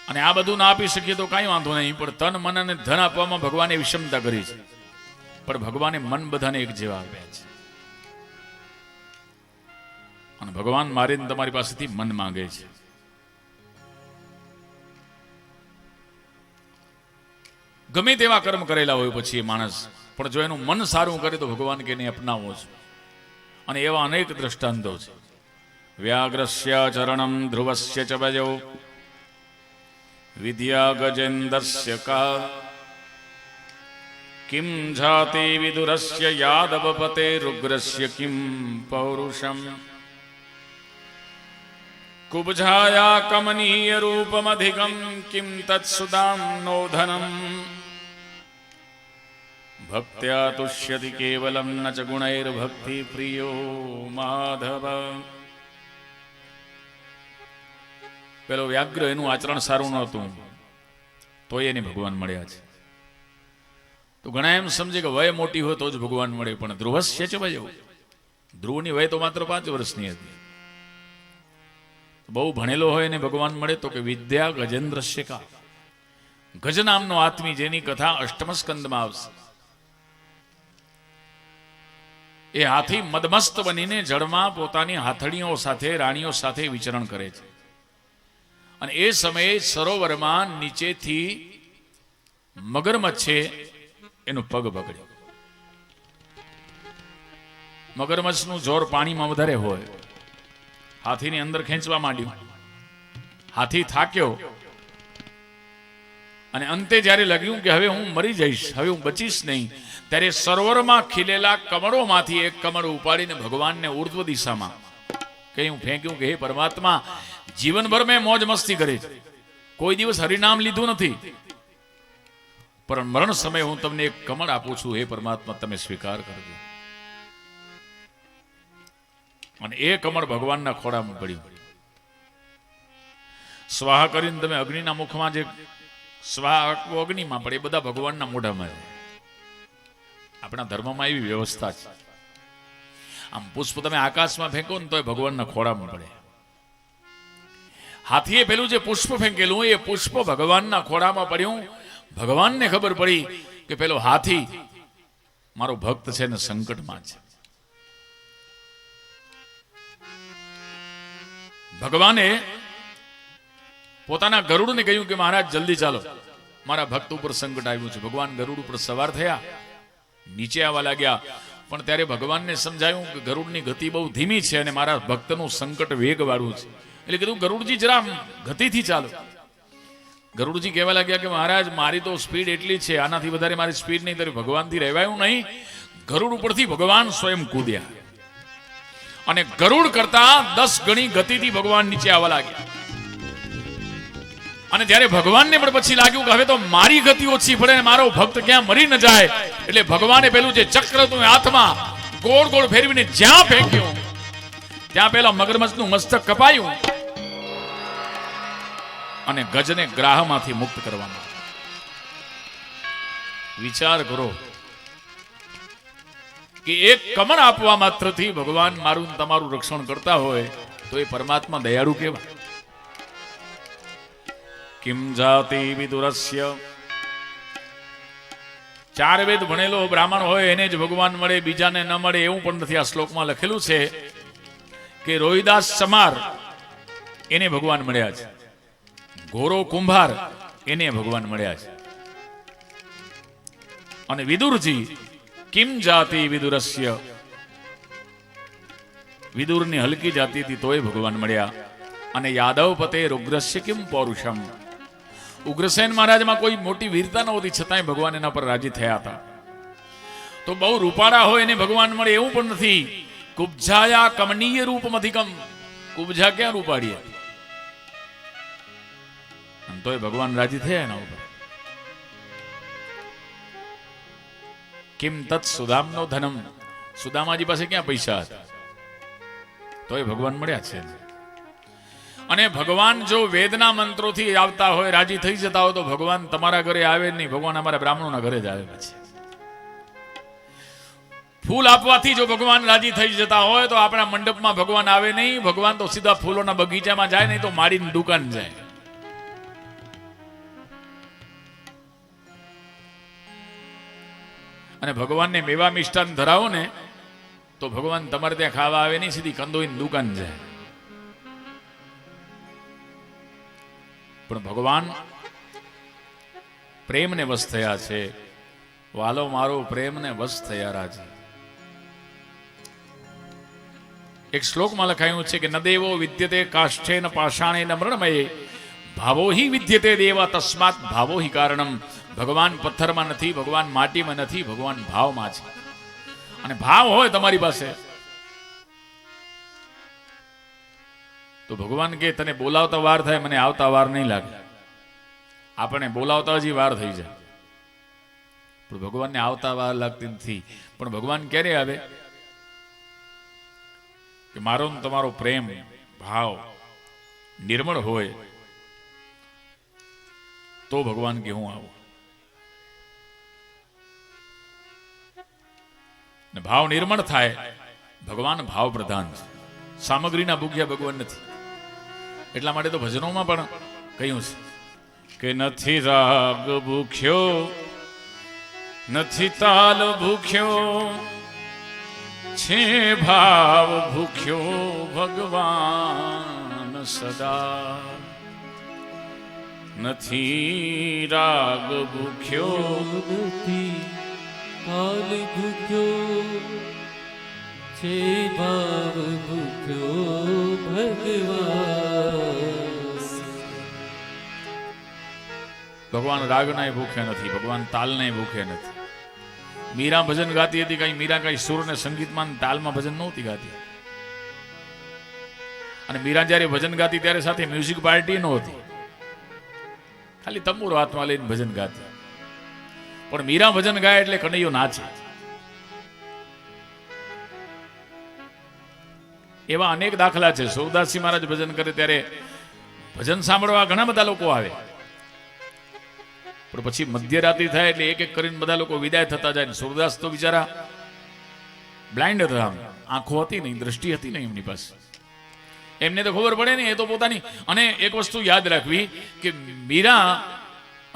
અને આ બધું ના આપી શકીએ તો કાંઈ વાંધો નહીં, પણ તન મન અને ધન આપવામાં ભગવાને વિષમતા કરી છે, પણ ભગવાને મન બધાને એક જેવા આપ્યા છે. અને ભગવાન મારીને તમારી પાસેથી મન માંગે છે. ગમે તેવા કર્મ કરેલા હોય પછી એ માણસ, પણ જો એનું મન સારું કરે તો ભગવાન કે નહીં અપનાવો છે. અને એવા અનેક દ્રષ્ટાંતો છે. વ્યાઘ્રસ્ય ચરણમ ધ્રુવસ્ય ચ ભજો વિદ્યા ગજેન્દ્રસ્ય કા કિમ જાતિ વિદુરસ્ય યાદવપતે રુગ્રસ્ય કિમ પૌરુષમ કુબજાયા કમનીય રૂપમધિકમ કિમ તત્સુદામ નોધનમ ભક્ત્યા તુષ્યતિ કેવલમ ન ચ ગુણૈર્ભક્તિ પ્રિયો માધવ. પેલો વ્યાઘ્ર એનું આચરણ સારું નહોતું તો એને ભગવાન મળ્યા છે. તો ઘણા એમ સમજે કે વય મોટી હોય તો જ ભગવાન મળે, પણ ધ્રુવસ્ય છે ભાઈ, ધ્રુવની વય તો માત્ર 5 વર્ષની હતી. બહુ ભણેલો હોય એને ભગવાન મળે તો કે વિદ્યા ગજેન્દ્રસ્ય કા, ગજ નામનો આત્મી જેની કથા અષ્ટમ સ્કંદમાં આવશે. એ હાથી મદમસ્ત બનીને જળમાં પોતાની હાથડીઓ સાથે રાણીઓ સાથે વિચરણ કરે છે. અને એ સમયે સરોવરમાં નીચેથી મગરમચ્છે એનો પગ પકડ્યો. મગરમચ્છનું જોર પાણીમાં વધારે હોય, હાથીની અંદર ખેંચવા માંડ્યું. હાથી થાક્યો અને અંતે જ્યારે લાગ્યું કે હવે હું મરી જઈશ, હવે હું બચીશ નહીં, ત્યારે સરોવરમાં ખીલેલા કમળોમાંથી એક કમળ ઉપાડીને ભગવાનને ઉર્ધ્વ દિશામાં કહ્યું, ફેંક્યું કે હે પરમાત્મા, જીવનભર મેં મોજ મસ્તી કરી, કોઈ દિવસ હરિનામ લીધું નથી, પણ મરણ સમયે હું તમને એક કમળ આપું છું, હે પરમાત્મા તમે સ્વીકાર કરજો. અને એ કમળ ભગવાનના ખોળામાં પડ્યું. સ્વાહા કરીને તમે અગ્નિના મુખમાં જે સ્વાહા અગ્નિમાં પડે એ બધા ભગવાનના મોઢામાં છે. આપણા ધર્મમાં એવી વ્યવસ્થા છે. આમ પુષ્પ તમે આકાશમાં ફેંકો ને તો એ ભગવાનના ખોળામાં પડે. હાથીએ પેલું જે પુષ્પ ફેંકેલું એ પુષ્પ ભગવાનના ખોળામાં પડ્યું. ભગવાનને ખબર પડી કે પેલો હાથી મારો ભક્ત છે ને સંકટમાં છે. ભગવાને પોતાના ગરુડને કહ્યું કે મહારાજ જલ્દી ચાલો, મારા ભક્ત ઉપર સંકટ આવ્યું છે. ભગવાન ગરુડ ઉપર સવાર થયા, નીચે આવવા લાગ્યા. પણ ત્યારે ભગવાનને સમજાયું કે ગરુડની ગતિ બહુ ધીમી છે અને મારા ભક્તનું સંકટ વેગવાળું છે. એટલે કીધું ગરુડજી જરા ગતિથી ચાલો. ગરુડજી કહેવા લાગ્યા કે મહારાજ મારી તો સ્પીડ એટલી છે, આનાથી વધારે મારી સ્પીડ નહીં. ત્યારે ભગવાનથી રહેવાયું નહીં. ગરુડ ઉપરથી ભગવાન સ્વયં કૂદ્યા અને ગરુડ કરતા 10 ગણી ગતિથી ભગવાન નીચે આવવા લાગ્યા. અને જ્યારે ભગવાનને પણ પછી લાગ્યું કે હવે તો મારી ગતિ ઓછી પડે ને મારો ભક્ત ક્યાં મરી ન જાય, એટલે ભગવાને પેલું જે ચક્ર હતું હાથમાં ગોળ ગોળ ફેરવીને જ્યાં ફેંક્યું ત્યાં પેલા મગરમચ્છનું મસ્તક કપાયું અને ગજને ગ્રાહમાંથી મુક્ત કરવામાં. વિચાર કરો કે એક કમળ આપવા માત્રથી ભગવાન મારું તમારું રક્ષણ કરતા હોય તો એ પરમાત્મા દયાળુ કેવા. કિમ જાતિ વિદુરસ્ય, 4 વેદ ભણેલો બ્રાહ્મણ હોય એને જ ભગવાન મળે, બીજાને ન મળે એવું પણ નથી. આ શ્લોકમાં લખેલું છે કે રોહિદાસ ચમાર એને ભગવાન મળ્યા છે, ઘોરો કુંભાર એને ભગવાન મળ્યા છે. અને વિદુરજી કિમ જાતિ વિદુરસ્ય, વિદુરની હલકી જાતિ હતી તોય ભગવાન મળ્યા. અને યાદવ પતે ઉગ્રસ્ય કિમ પૌરુષમ, ઉગ્રસેન મહારાજમાં કોઈ મોટી વીરતા નહોતી છતાંય ભગવાન એના પર રાજી થયા હતા. તો બહુ રૂપાળા હોય એને ભગવાન મળે એવું પણ નથી. કુબ્જાયા કમનીય રૂપમ અધિકમ, કુબ્જા ક્યાં રૂપાડી હતી તોય ભગવાન રાજી થયા એના ઉપર. કિમ તત્ સુદામનો ધનમ, સુદામાજી પાસે ક્યાં પૈસા હતા તોય ભગવાન મળ્યા છે. અને ભગવાન જો વેદના મંત્રોથી આવતા હોય, રાજી થઈ જતા હોય તો ભગવાન તમારા ઘરે આવે નહીં, ભગવાન અમારા બ્રાહ્મણોના ઘરે જ આવે. પછી ફૂલ આપવાથી જો ભગવાન રાજી થઈ જતા હોય તો આપણા મંડપમાં ભગવાન આવે નહીં. ભગવાન તો સીધા ફૂલોના બગીચામાં જાય, નહીં તો માડીની દુકાન જાય. અને ભગવાનને મેવા મિષ્ટાન ધરાવો ને તો ભગવાન તમારે ત્યાં ખાવા આવે નહીં, સીધી કંદોઈની દુકાન જાય. પણ ભગવાન પ્રેમને વશ થયા છે. વાલો મારો પ્રેમને વશ થયા રાજી. એક શ્લોકમાં લખાયું છે કે ન દેવો વિદ્યતે કાષ્ઠે ન પાષાણે ન મૃણમયે, ભાવો હિ વિદ્યતે દેવા તસ્માત ભાવો હિ કારણમ. ભગવાન પથ્થરમાં નથી, ભગવાન માટીમાં નથી, ભગવાન ભાવમાં છે. અને ભાવ હોય તમારી પાસે તો ભગવાન કે તને બોલાવતા વાર થાય, મને આવતા વાર નહીં લાગે. આપણે બોલાવતા હજી વાર થઈ જાય પણ ભગવાનને આવતા વાર લાગતી નથી. પણ ભગવાન ક્યારે આવે કે મારો તમારો પ્રેમ ભાવ નિર્મળ હોય તો ભગવાન કે હું આવું. ને ભાવ નિર્મળ થાય, ભગવાન ભાવ પ્રધાન છે, સામગ્રીના ભૂખ્યા ભગવાન નથી. એટલા માટે તો ભજનોમાં પણ કહ્યું છે કે નથી રાગ ભૂખ્યો, નથી તાલ ભૂખ્યો, છે ભાવ ભૂખ્યો ભગવાન સદા. નથી રાગ ભૂખ્યો, નથી તાલ ભૂખ્યો, છે ભાવ ભૂખ્યો ભગવાન. ભગવાન રાગના ભૂખ્યા નથી, ભગવાન તાલના ભૂખ્યા નથી. મીરા ભજન ગાતી હતી, કઈ મીરા કઈ સુર ને સંગીતમાં તાલમાં ભજન નહોતી ગાતી. અને મીરા જયારે ભજન ગાતી ત્યારે સાથે મ્યુઝિક પાર્ટી નહોતી, ખાલી તંબુરો હાથમાં લઈને ભજન ગાતી. પણ મીરા ભજન ગાય એટલે કનૈયો નાચે. એવા અનેક દાખલા છે. સુરદાસજી મહારાજ ભજન કરે ત્યારે ભજન સાંભળવા ઘણા બધા લોકો આવે, પણ પછી મધ્યરાત્રિ થાય એટલે એક એક કરીને બધા લોકો વિદાય થતા જાય. સુરદાસ તો બિચારા બ્લાઇન્ડ હતા, આંખો હતી નહીં, દ્રષ્ટિ હતી નહીં એમની પાસે. એમને તો ખબર પડે ને, એ તો પોતાની. અને એક વસ્તુ યાદ રાખવી કે મીરા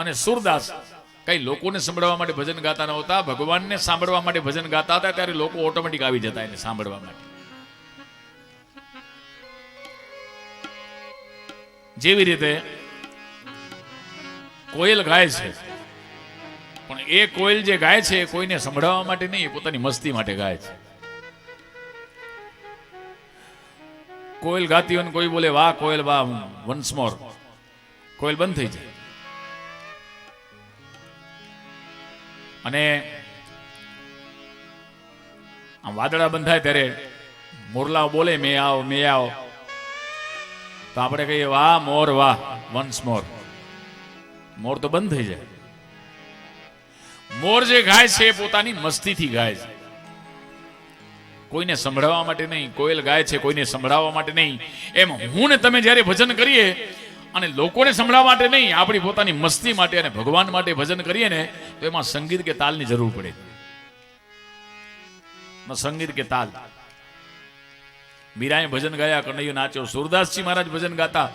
અને સુરદાસ કઈ લોકોને સંભળવા માટે ભજન ગાતા નહોતા, ભગવાનને સાંભળવા માટે ભજન ગાતા હતા. ત્યારે લોકો ઓટોમેટિક આવી જતા એને સાંભળવા માટે. જેવી રીતે કોયલ ગાય છે પણ એ કોયલ જે ગાય છે એ કોઈને સંભળાવવા માટે નહીં, એ પોતાની મસ્તી માટે ગાય છે. કોયલ ગાતી હોય ને કોઈ બોલે વાહ કોયલ વાહ, વન્સ મોર, કોયલ બંધ થઈ જાય. અને આમ વાદળા બંધાય ત્યારે મોરલાઓ બોલે મે આવો મે આવો, તો આપણે કહીએ વાહ મોર વાહ, વન્સ મોર. મોર તો બંધ થઈ જાય. મોર જે ગાય છે એ પોતાની મસ્તીથી ગાય છે, કોઈને સંભળાવવા માટે નહીં. કોયલ ગાય છે કોઈને સંભળાવવા માટે નહીં. એમ હું ને તમે જ્યારે ભજન કરીએ અને લોકોને સંભળાવવા માટે નહીં, આપણી પોતાની મસ્તી માટે અને ભગવાન માટે ભજન કરીએ ને, તો એમાં સંગીત કે તાલની જરૂર પડે. સંગીત કે તાલ. મીરાએ ભજન ગાયા, કનૈયો નાચ્યો. સુરદાસજી મહારાજ ભજન ગાતા,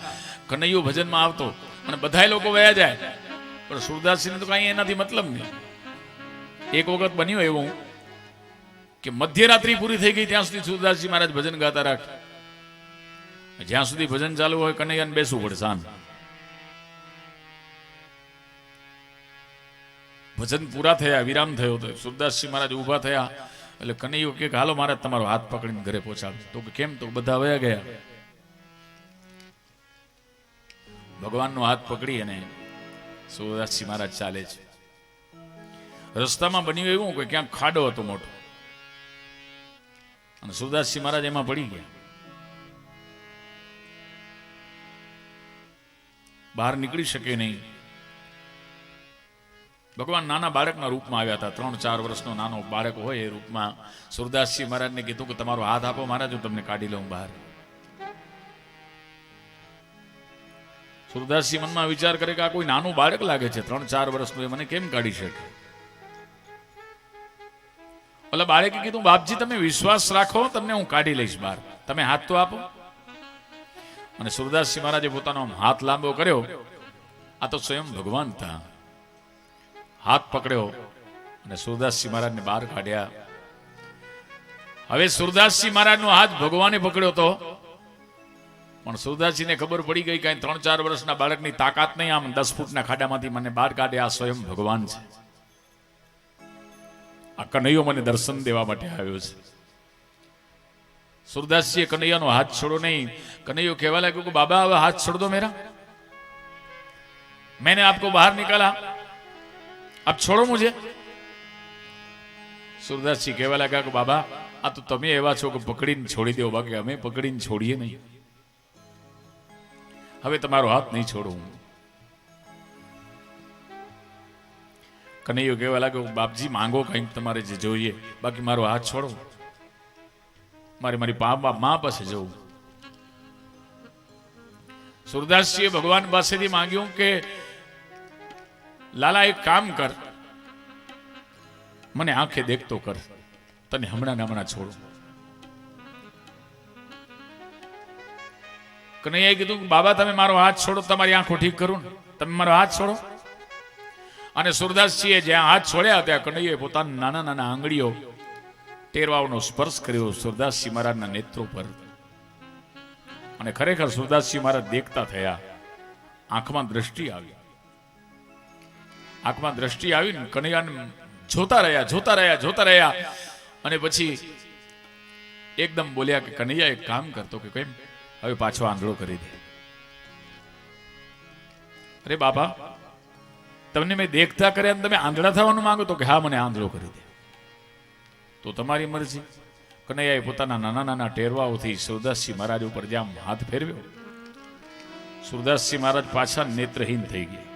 કનૈયો ભજનમાં આવતો અને બધા લોકો વયા જાય, પણ સુરદાસજીને તો કઈ એનાથી મતલબ નહીં. એક વખત બન્યું એવું કે મધ્યરાત્રિ પૂરી થઈ ગઈ ત્યાં સુધી સુરદાસજી મહારાજ ભજન ગાતા રાખે. જ્યાં સુધી ભજન ચાલુ હોય કનૈયાને બેસવું પડે શાંત. ભજન પૂરા થયા, વિરામ થયો, તો સુરદાસજી મહારાજ ઊભા થયા એટલે કનૈયો કે હાલો મહારાજ તમારો હાથ પકડીને ઘરે પહોંચાડો. તો કેમ? તો બધા વયા ગયા. ભગવાનનો હાથ પકડી અને સુરદાસજી મહારાજ ચાલે છે. રસ્તામાં બન્યું એવું કે ક્યાંક ખાડો હતો મોટો, અને સુરદાસજી મહારાજ એમાં પડી ગયા. બહાર નીકળી શકે નહીં. ભગવાન નાના બાળકના રૂપમાં આવ્યા હતા. 3-4 વર્ષનો નાનો બાળક હોય એ રૂપમાં સુરદાસજી મહારાજને કીધું કે તમારો હાથ આપો મહારાજ, હું તમને કાઢી લઉં બહાર. સુરદાસજી મનમાં વિચાર કરે કે આ કોઈ નાનું બાળક લાગે છે, 3-4 વર્ષનું, એ મને કેમ કાઢી શકે? ઓલા બાળકે કીધું બાપજી તમે વિશ્વાસ રાખો, તમને હું કાઢી લઈશ બહાર, તમે હાથ તો આપો. અને સુરદાસજી મહારાજે પોતાનો હાથ લાંબો કર્યો. આ તો સ્વયં ભગવાન હતા. હાથ પકડ્યો અને સુરદાસજી મહારાજને બહાર કાઢ્યા. હવે સુરદાસજી મહારાજનો હાથ ભગવાને પકડ્યો હતો, પણ સુરદાસજીને ખબર પડી ગઈ કે 3-4 વર્ષના બાળકની તાકાત નહીં, આમ 10 ફૂટના ખાડામાંથી મને બહાર કાઢે, આ સ્વયં ભગવાન છે. આ કનૈયો મને દર્શન દેવા માટે આવ્યો છે. સુરદાસજીએ કનૈયાનો હાથ છોડો નહીં. કનૈયો કહેવા લાગ્યો કે બાબા હવે હાથ છોડ દો મેરા, मैंने आपको बाहर निकाला, अब छोड़ो मुझे. સુરદાસજી કહેવા લાગ્યા કે બાબા આ તો તમે એવા છો કે પકડીને છોડી દો, બાકી અમે પકડીને છોડીએ નહીં. હવે તમારો હાથ નહીં છોડું. કનૈયો કહેવા લાગ્યો બાપજી માંગો કંઈક તમારે જે જોઈએ, બાકી મારો હાથ છોડો, મારે મારી મા પાસે જવું. સુરદાસજીએ ભગવાન પાસેથી માંગ્યું કે લાલા એક કામ કર, મને આંખે દેખતો કર, તને હમણાં ને હમણાં છોડું. કનૈયાએ કીધું બાબા તમે મારો હાથ છોડો, તમારી આંખો ઠીક કરું ને, તમે મારો હાથ છોડો. અને સુરદાસજીએ જ્યાં હાથ છોડ્યા ત્યાં કનૈયાએ પોતાના નાના નાના આંગળીઓ ટેરવાઓનો સ્પર્શ કર્યો સુરદાસજી મહારાજના નેત્રો પર. અને ખરેખર સુરદાસજી મહારાજ દેખતા થયા. આંખમાં દ્રષ્ટિ આવી. આંખમાં દ્રષ્ટિ આવી ને કનૈયાને જોતા રહ્યા, જોતા રહ્યા, જોતા રહ્યા. અને પછી એકદમ બોલ્યા કે કનૈયા એક કામ કરતો કે કેમ, હવે પાછો આંધળો કરી દે. અરે બાબા તમને મેં દેખતા કર્યા તમે આંધળા થવાનું માંગો, તો કે હા મને આંધળો કરી દે. તો તમારી મરજી. કનૈયાએ પોતાના નાના નાના ટેરવાઓથી સુરદાસજી મહારાજ ઉપર જ્યાં હાથ ફેરવ્યો, સુરદાસજી મહારાજ પાછા નેત્રહીન થઈ ગયા.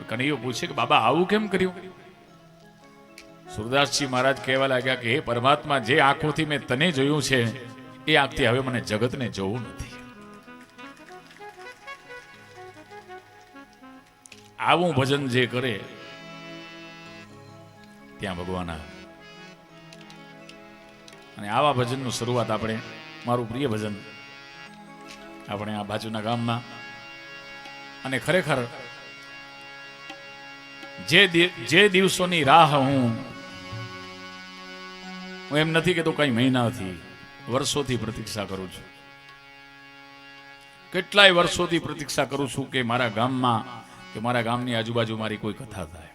કનૈયો પૂછે કે બાબા આવું કેમ કર્યું? સુરદાસજી મહારાજ કહેવા લાગ્યા કે હે પરમાત્મા, જે આંખોથી મેં તને જોયું છે એ આંખથી હવે મને જગતને જોવું નથી. આવું ભજન જે કરે ત્યાં ભગવાન આવે. અને આવા ભજનનું શરૂઆત આપણે, મારું પ્રિય ભજન આપણે આ બાજુના ગામમાં, અને ખરેખર જે દિવસોની રાહ હું એમ નથી કે તો કઈ મહિનાથી વર્ષોથી પ્રતીક્ષા કરું છું. કેટલાય વર્ષોથી પ્રતીક્ષા કરું છું કે મારા ગામમાં કે મારા ગામની આજુબાજુ મારી કોઈ કથા થાય.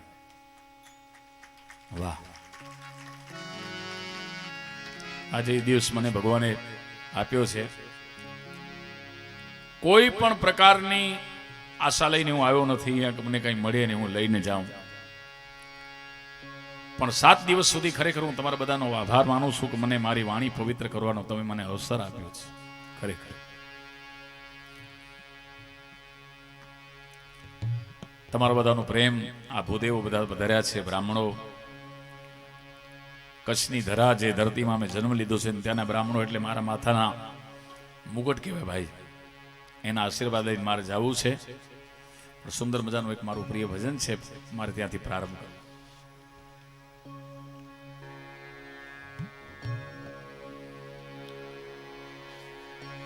વાહ, આજે એ દિવસ મને ભગવાને આપ્યો છે. કોઈ પણ પ્રકારની આશા લઈને હું આવ્યો નથી, મને કંઈ મળે ને હું લઈને જાઉં. પણ 7 દિવસ સુધી ખરેખર હું તમારા બધાનો આભાર માનું છું કે મને મારી વાણી પવિત્ર કરવાનો તમે મને અવસર આપ્યો છે. ખરેખર તમારા બધાનો પ્રેમ, આ ભૂદેવો બધા વધાર્યા છે, બ્રાહ્મણો, કચ્છની ધરા જે ધરતીમાં મેં જન્મ લીધો છે ત્યાંના બ્રાહ્મણો એટલે મારા માથાના મુગટ કહેવાય ભાઈ. એના આશીર્વાદ લઈને મારે જવું છે. સુંદર મજાનું એક મારું પ્રિય ભજન છે, મારે ત્યાંથી પ્રારંભ કરો.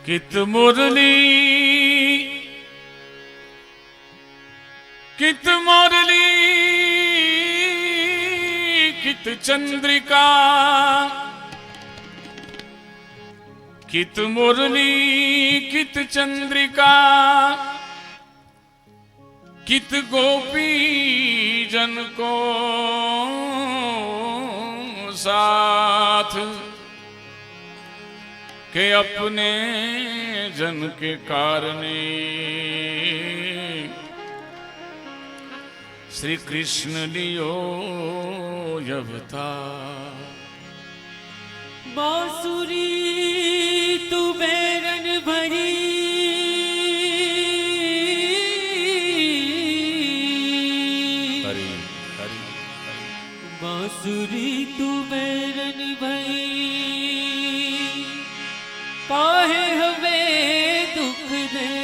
કિત મુરલી કિત મુરલી કિત ચંદ્રિકા, કિત મુરલી કિત ચંદ્રિકા, कित गोपी जन को साथ के अपने जन के कारणे श्री कृष्ण लियो अवतार. बांसुरी तू बैरन भरी, बांसुरी तू बैरन भई, काहे हमें दुख दे,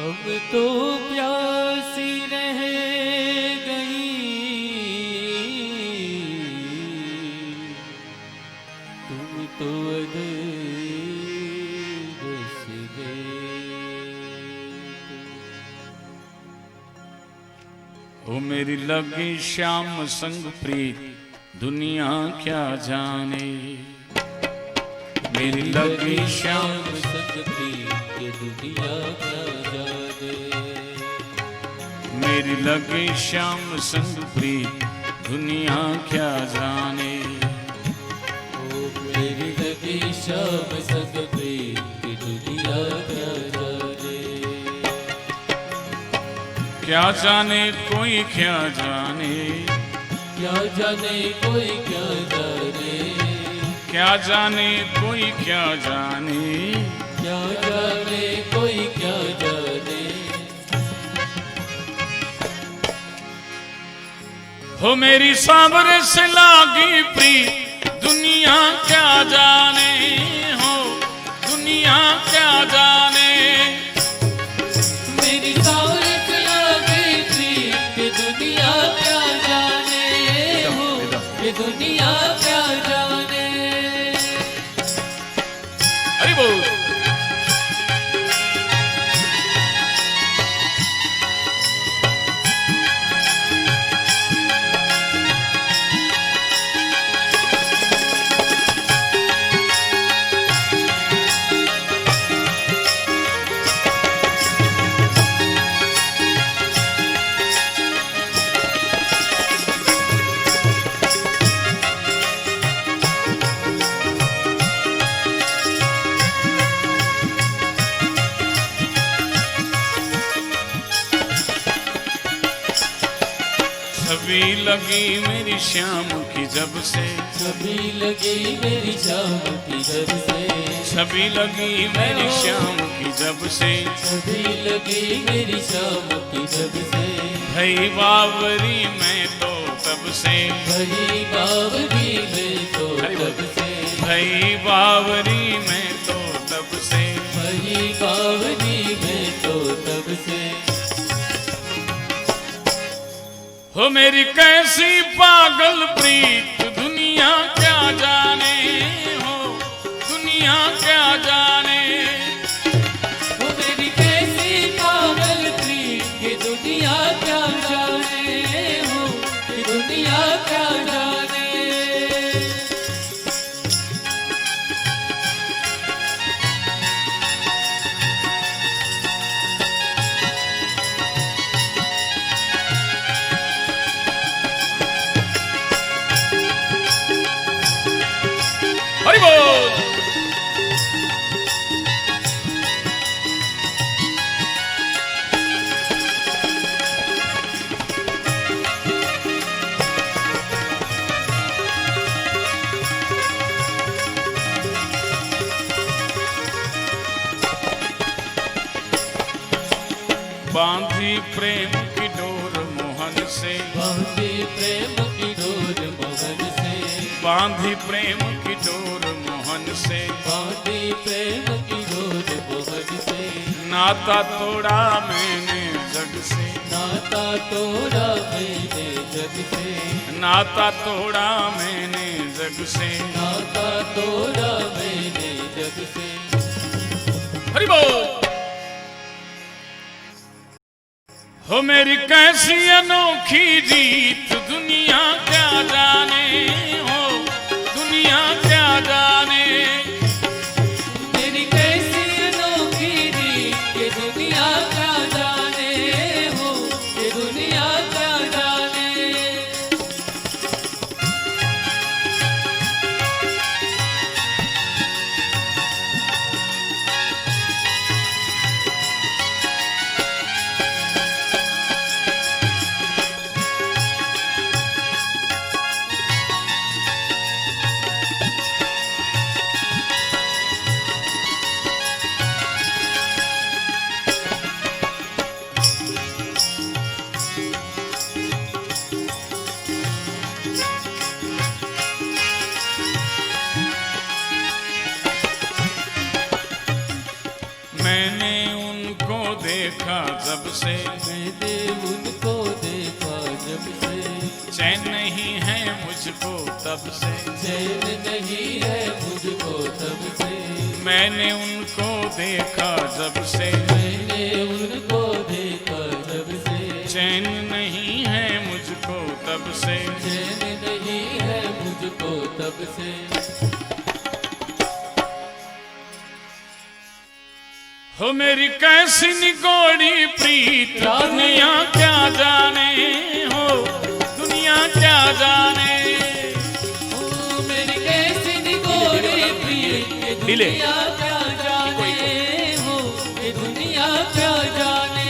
अब तो प्यासी रह गई, तुम तो अदरस गए. हो मेरी लगी श्याम संग प्रीत दुनिया क्या जाने, मेरी लगी श्याम संग प्रीत दुनिया क्या जाने, मेरी लगी श्याम संग प्रीत दुनिया क्या जाने. ओ मेरी लगी श्याम संग प्रीत दुनिया क्या जाने, क्या जाने कोई क्या जाने, क्या जाने कोई क्या जाने, क्या जाने कोई क्या जाने, क्या जाने कोई क्या जाने. हो मेरी सांवरे से लागी प्रीत दुनिया क्या जाने, हो दुनिया क्या जाने. मेरी सांवरे से लागी प्रीत दुनिया क्या जाने, हो ये दुनिया क्या जाने. हरि बोल. छवि लगी मेरी श्याम की जब से, छवि लगी मेरी श्याम की जब से, छवि लगी मेरी श्याम की जब से, छवि लगी मेरी श्याम की जब से. भई बावरी मैं तो तब से, भई बावरी में तो तब से, भई बावरी मैं तो तब से. भई बावरी में तो तब से. हो मेरी कैसी पागल प्रीत दुनिया क्या जाने, हो दुनिया क्या जाने. वो मेरी कैसी पागल प्रीत की दुनिया क्या जाने, हो ये दुनिया क्या जाने. प्रेम की डोर मोहन से, बांधी प्रेम की डोर मोहन से, बांधी प्रेम की डोर मोहन से, बांधी प्रेम की डोर मोहन से। नाता तोड़ा मैंने जग से, नाता तोड़ा मैंने जग से, नाता तोड़ा मैंने जग से। नाता तोड़ा मैंने जग से। हरि बोल। हो मेरी कैसी अनोखी रीत दुनिया क्या जाने, हो दुनिया क्या जाने। मेरी कैसी अनोखी रीत ये दुनिया क्या जाने, हो ये दुनिया क्या जाने। मैंने उनको देखा जब से, मैंने उनको देखा जब से, चैन नहीं है मुझको तब से, चैन नहीं है मुझको तब से। मैंने उनको देखा जब से, मैंने उनको देखा जब से, चैन नहीं है मुझको तब से। चैन नहीं है मुझको तब से। हो मेरी कैसी निगोड़ी प्रीत दुनिया क्या जाने, हो दुनिया क्या जाने। ओ मेरी कैसी निगोरी प्रीत ये दुनिया क्या जाने, हो ये दुनिया क्या जाने।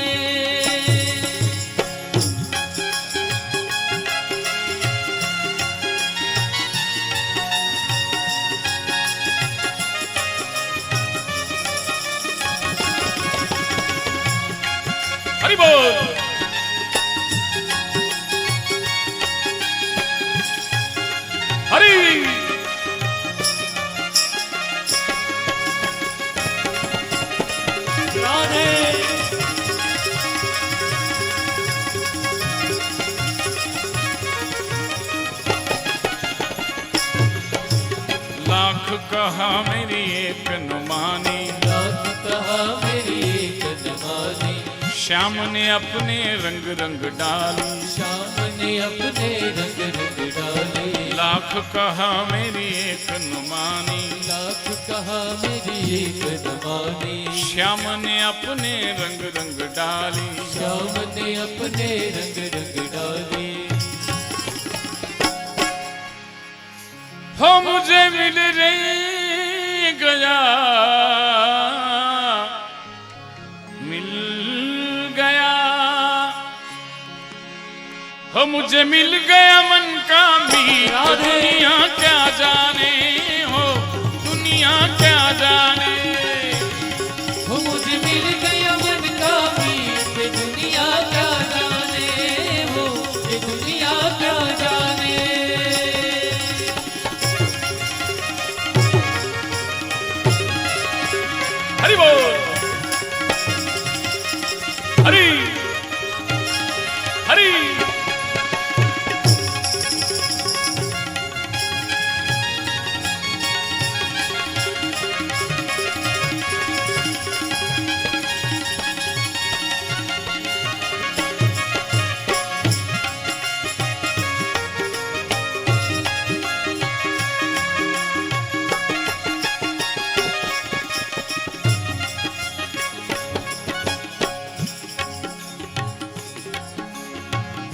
हरि बोल। हरि राधे लाख कहा मेरी एक न मानी, लाख कहा मेरी एक न मानी। श्याम ने अपने रंग रंग डाली, श्याम ने अपने रंग रंग डाले। लाख कहा मेरी एक न मानी, लाख कहा मेरी एक न मानी। श्याम ने अपने रंग रंग डाली। श्याम ने अपने रंग रंग डाले। हो मुझे मिल रे गया, मिल गया। हो मुझे मिल गया मन का मीत दुनिया क्या जाने, हो दुनिया क्या जाने। हो मुझे मिल गया मन का मीत दुनिया क्या जाने, हो ये दुनिया क्या जाने। हरि बोल। हरि हरि।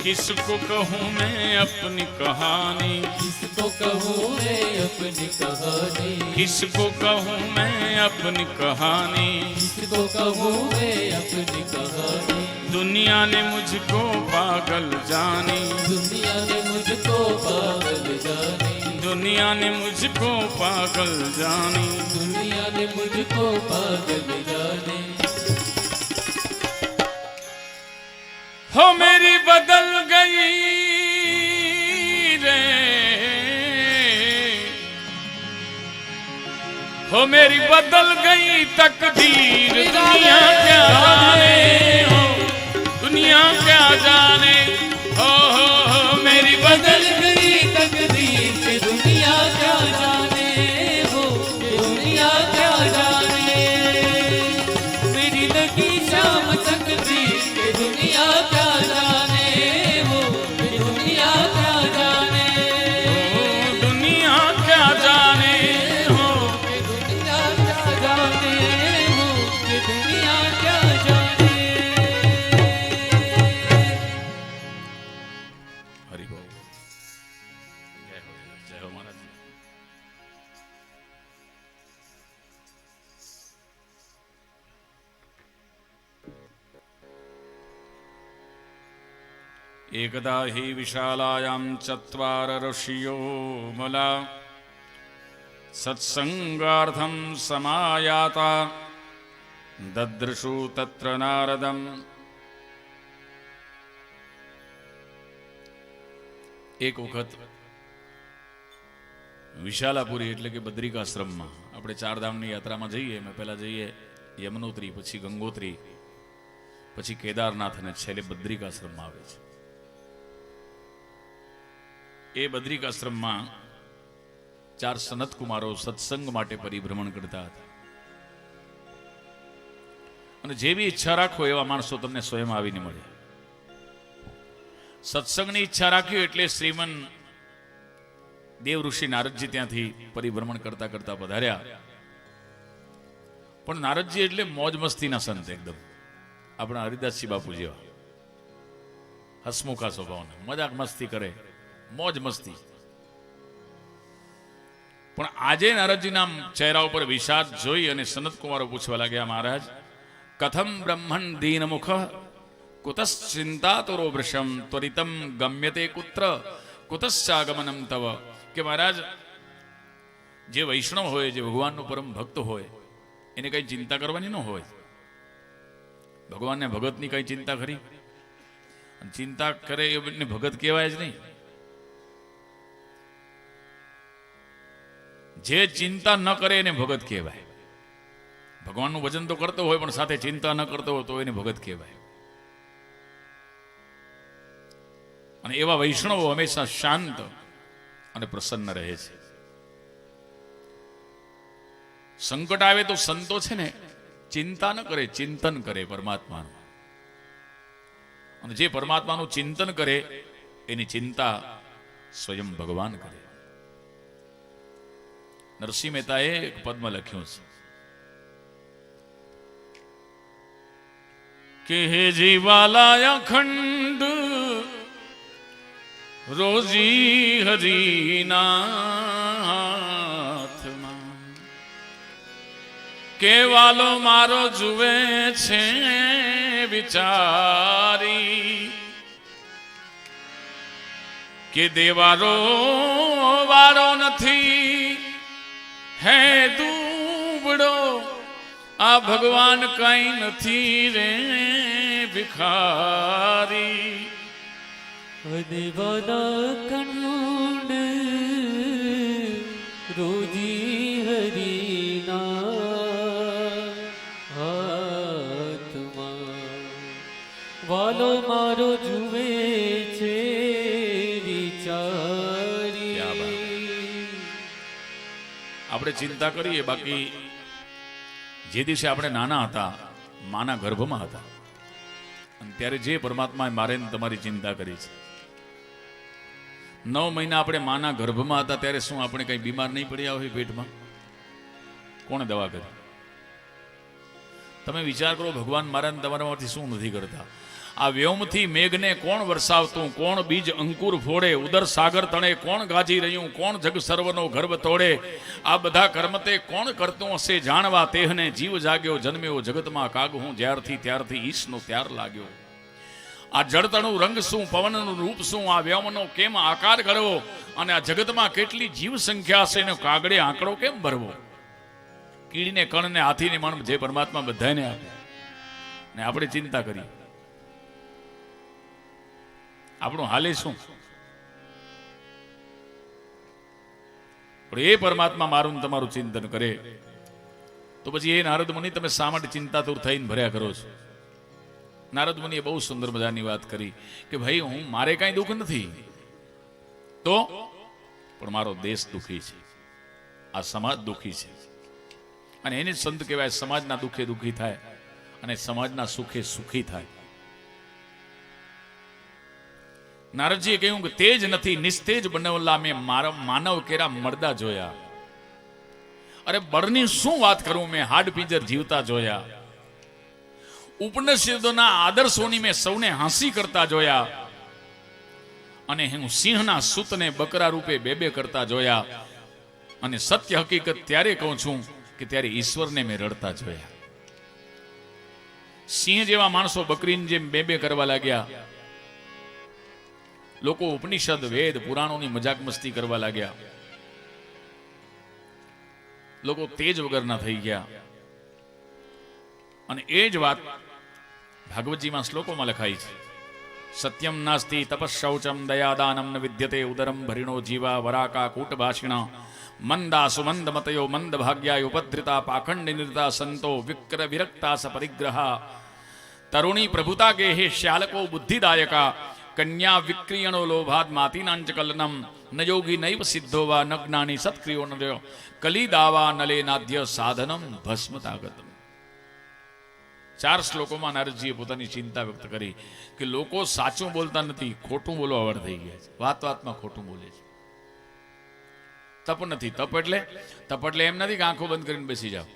किसको कहूँ मैं अपनी कहानी, किसको कहूँ मैं अपनी कहानी। किसको कहूँ मैं अपनी कहानी। किसको कहूँ मैं अपनी कहानी। दुनिया ने मुझको पागल जानी, दुनिया ने मुझको पागल जानी। दुनिया ने मुझको पागल जानी। दुनिया ने मुझको पागल जाने। हो मेरी बदल गई रे, हो मेरी बदल गई तकदीर, दुनिया क्या जाने, हो दुनिया क्या जाने, हो मेरी बदल गई तकदीर के दुनिया क्या जाने, हो दुनिया क्या जाने। मेरी लगी शाम तकदीर के दुनिया क्या जाने, हो दुनिया क्या जाने, दुनिया क्या जाने, हो दुनिया क्या जाने, हो दुनिया क्या जाने। हरि बोल। जय हो महाराज। एकदा हि विशालायां चत्वार ऋषियो मला सत्संगार्थं समायाता ददृशु तत्र नारदम्। एक वखत વિશાલાપુરી એટલે કે બદ્રિકાશ્રમમાં આપણે ચારધામની યાત્રામાં જઈએ, એમાં પહેલા જઈએ યમનોત્રી, પછી ગંગોત્રી, પછી કેદારનાથ અને છેલ્લે બદ્રિકાશ્રમમાં આવે છે. એ બદ્રિકાશ્રમમાં 4 સનત કુમારો સત્સંગ માટે પરિભ્રમણ કરતા હતા. અને જે બી ઈચ્છા રાખો એવા માણસો તમને સ્વયં આવીને મળે. સત્સંગની ઈચ્છા રાખી એટલે શ્રીમન દેવ ઋષિ નારદજી ત્યાંથી પરિભ્રમણ કરતા કરતા પધાર્યા. પણ નારદજી એટલે મોજ મસ્તીના સંત, એકદમ આપણા હરિદાસજી બાપુ જેવા હસમુખા સ્વભાવના, મજાક મસ્તી કરે, મોજ મસ્તી. પણ આજે નારદજીના ચહેરા ઉપર વિષાદ જોઈ અને સનત કુમારો પૂછવા લાગ્યા, મહારાજ કથમ બ્રહ્મણ દીનમુખ કુતશ્ચિંતાતુરો વૃષમ ત્વરિતમ ગમ્યતે કુત્ર કુતશ્ચાગમનમ તવ. કે મહારાજ, જે વૈષ્ણવ હોય, જે ભગવાનનો પરમ ભક્ત હોય, એને કઈ ચિંતા કરવાની ન હોય. ભગવાનને ભગતની કઈ ચિંતા ખરી? ચિંતા કરે એ ભગત કહેવાય જ નહીં. જે ચિંતા ન કરે એને ભગત કહેવાય. ભગવાનનું ભજન તો કરતો હોય પણ સાથે ચિંતા ન કરતો હોય તો એને ભગત કહેવાય. અને એવા વૈષ્ણવો હંમેશા શાંત અને પ્રસન્ન રહે છે. સંકટ આવે તો સંતો છે ને ચિંતા ન કરે, ચિંતન કરે પરમાત્માનું. અને જે પરમાત્માનું ચિંતન કરે એની ચિંતા સ્વયં ભગવાન કરે. નરસિંહ મહેતાએ એક પદ્મ લખ્યું છે કે હે જીવાલા અખંડ રોજી હરીના હાથમાં, કેવાલો મારો જુએ છે વિચારી, કે દેવારો વારો નથી હે દુબળો, આ ભગવાન કઈ નથી રે ભિખારી. દેવાના કંડ રોજી હરીના હાથમાં, વાલો મારો જુએ છે વિચારી. આપણે ચિંતા કરીએ, બાકી જે દિવસે આપણે નાના હતા, માના ગર્ભમાં હતા, અને ત્યારે જે પરમાત્માએ મારે તમારી ચિંતા કરી છે. 9 મહિના આપણે માના ગર્ભમાં હતા ત્યારે શું આપણે કઈ બીમાર નહીં પડ્યા હોય પેટમાં? કોણે દવા કરી? તમે વિચાર કરો, ભગવાન મારા તમારામાંથી શું નથી કરતા? આ વ્યોમથી મેઘને કોણ વરસાવતું, કોણ બીજ અંકુર ફોડે, ઉદર સાગર તણે કોણ ગાજી રહ્યું, કોણ જગ સર્વનો ગર્ભ તોડે, આ બધા કર્મ તે કોણ કરતું હશે જાણવા, તેહને જીવ જાગ્યો જન્મ્યો જગતમાં કાગ હું, જ્યારથી ત્યારથી ઈશનો ત્યાર લાગ્યો. આ જળતણું રંગ શું, પવનનું રૂપ શું, આ વ્યોમનો કેમ આકાર કરવો, અને આ જગતમાં કેટલી જીવ સંખ્યા હશે એનો કાગડે આંકડો કેમ ભરવો. કીડીને કણને હાથીને મણ જે પરમાત્મા બધાને આપે, ને આપણે ચિંતા કરી. આપણું હાલે શું? પણ એ પરમાત્મા મારું ને તમારું ચિંતન કરે તો પછી એ નારદ મુનિ તમે શા માટે ચિંતાતુર થઈને ભર્યા કરો છો? નારદ મુનિએ બહુ સુંદર મજાની વાત કરી કે ભાઈ હું મારે કાંઈ દુઃખ નથી તો પણ મારો દેશ દુઃખી છે, આ સમાજ દુઃખી છે, અને એને જ સંત કહેવાય. સમાજના દુઃખે દુઃખી થાય અને સમાજના સુખે સુખી થાય. નારદજીએ કહ્યું કે તેજ નથી નિસ્તેજ બનવલા મેં માનવ કેરા મરદા જોયા. અરે બળની શું વાત કરું, મેં હાડ પિંજર જીવતા જોયા. ઉપનિષદોના આદર્શોની મેં સૌને હાંસી કરતા જોયા, અને હું સિંહના સૂતને બકરા રૂપે બે કરતા જોયા. અને સત્ય હકીકત ત્યારે કહું છું કે ત્યારે ઈશ્વરને મેં રડતા જોયા. સિંહ જેવા માણસો બકરીની જેમ બે કરવા લાગ્યા. લોકો ઉપનિષદ વેદ પુરાણોની મજાક મસ્તી કરવા લાગ્યા. લોકો તેજ વગરના થઈ ગયા. અને એ જ વાત ભાગવતજીમાં શ્લોકોમાં લખાઈ છે. સત્યમ નાસ્તિ તપશૌચમ દયાદાનમ ન વિદ્યતે ઉદરમ ભરિણો જીવા વરાકા કૂટભાષિણ મંદા સુમંદ મતયો મંદ ભાગ્યાય ઉપદ્રિતા પાખંડ નિર્તા સંતો વિરક્તા સ પરિગ્રહા તરુણી પ્રભુતા ગેહે શ્યાલકો બુદ્ધિદાયકા કન્યા વિક્રિયણો લોભાદ માતિનાંચ કલનમ ન યોગી નૈવ સિદ્ધો વા ન જ્ઞાની સત્ક્રિયો નર્યો કલિદાવા નલે નાદ્ય સાધનમ ભસ્મતાગતમ. 4 શ્લોકોમાં નારદજીએ પોતાની ચિંતા વ્યક્ત કરી કે લોકો સાચું બોલતા નથી, ખોટું બોલવા આવડ થઈ ગયા છે. વાતમાં ખોટું બોલે છે. તપ નથી. તપ એટલે એમ નથી કે આંખો બંધ કરીને બેસી જાઓ,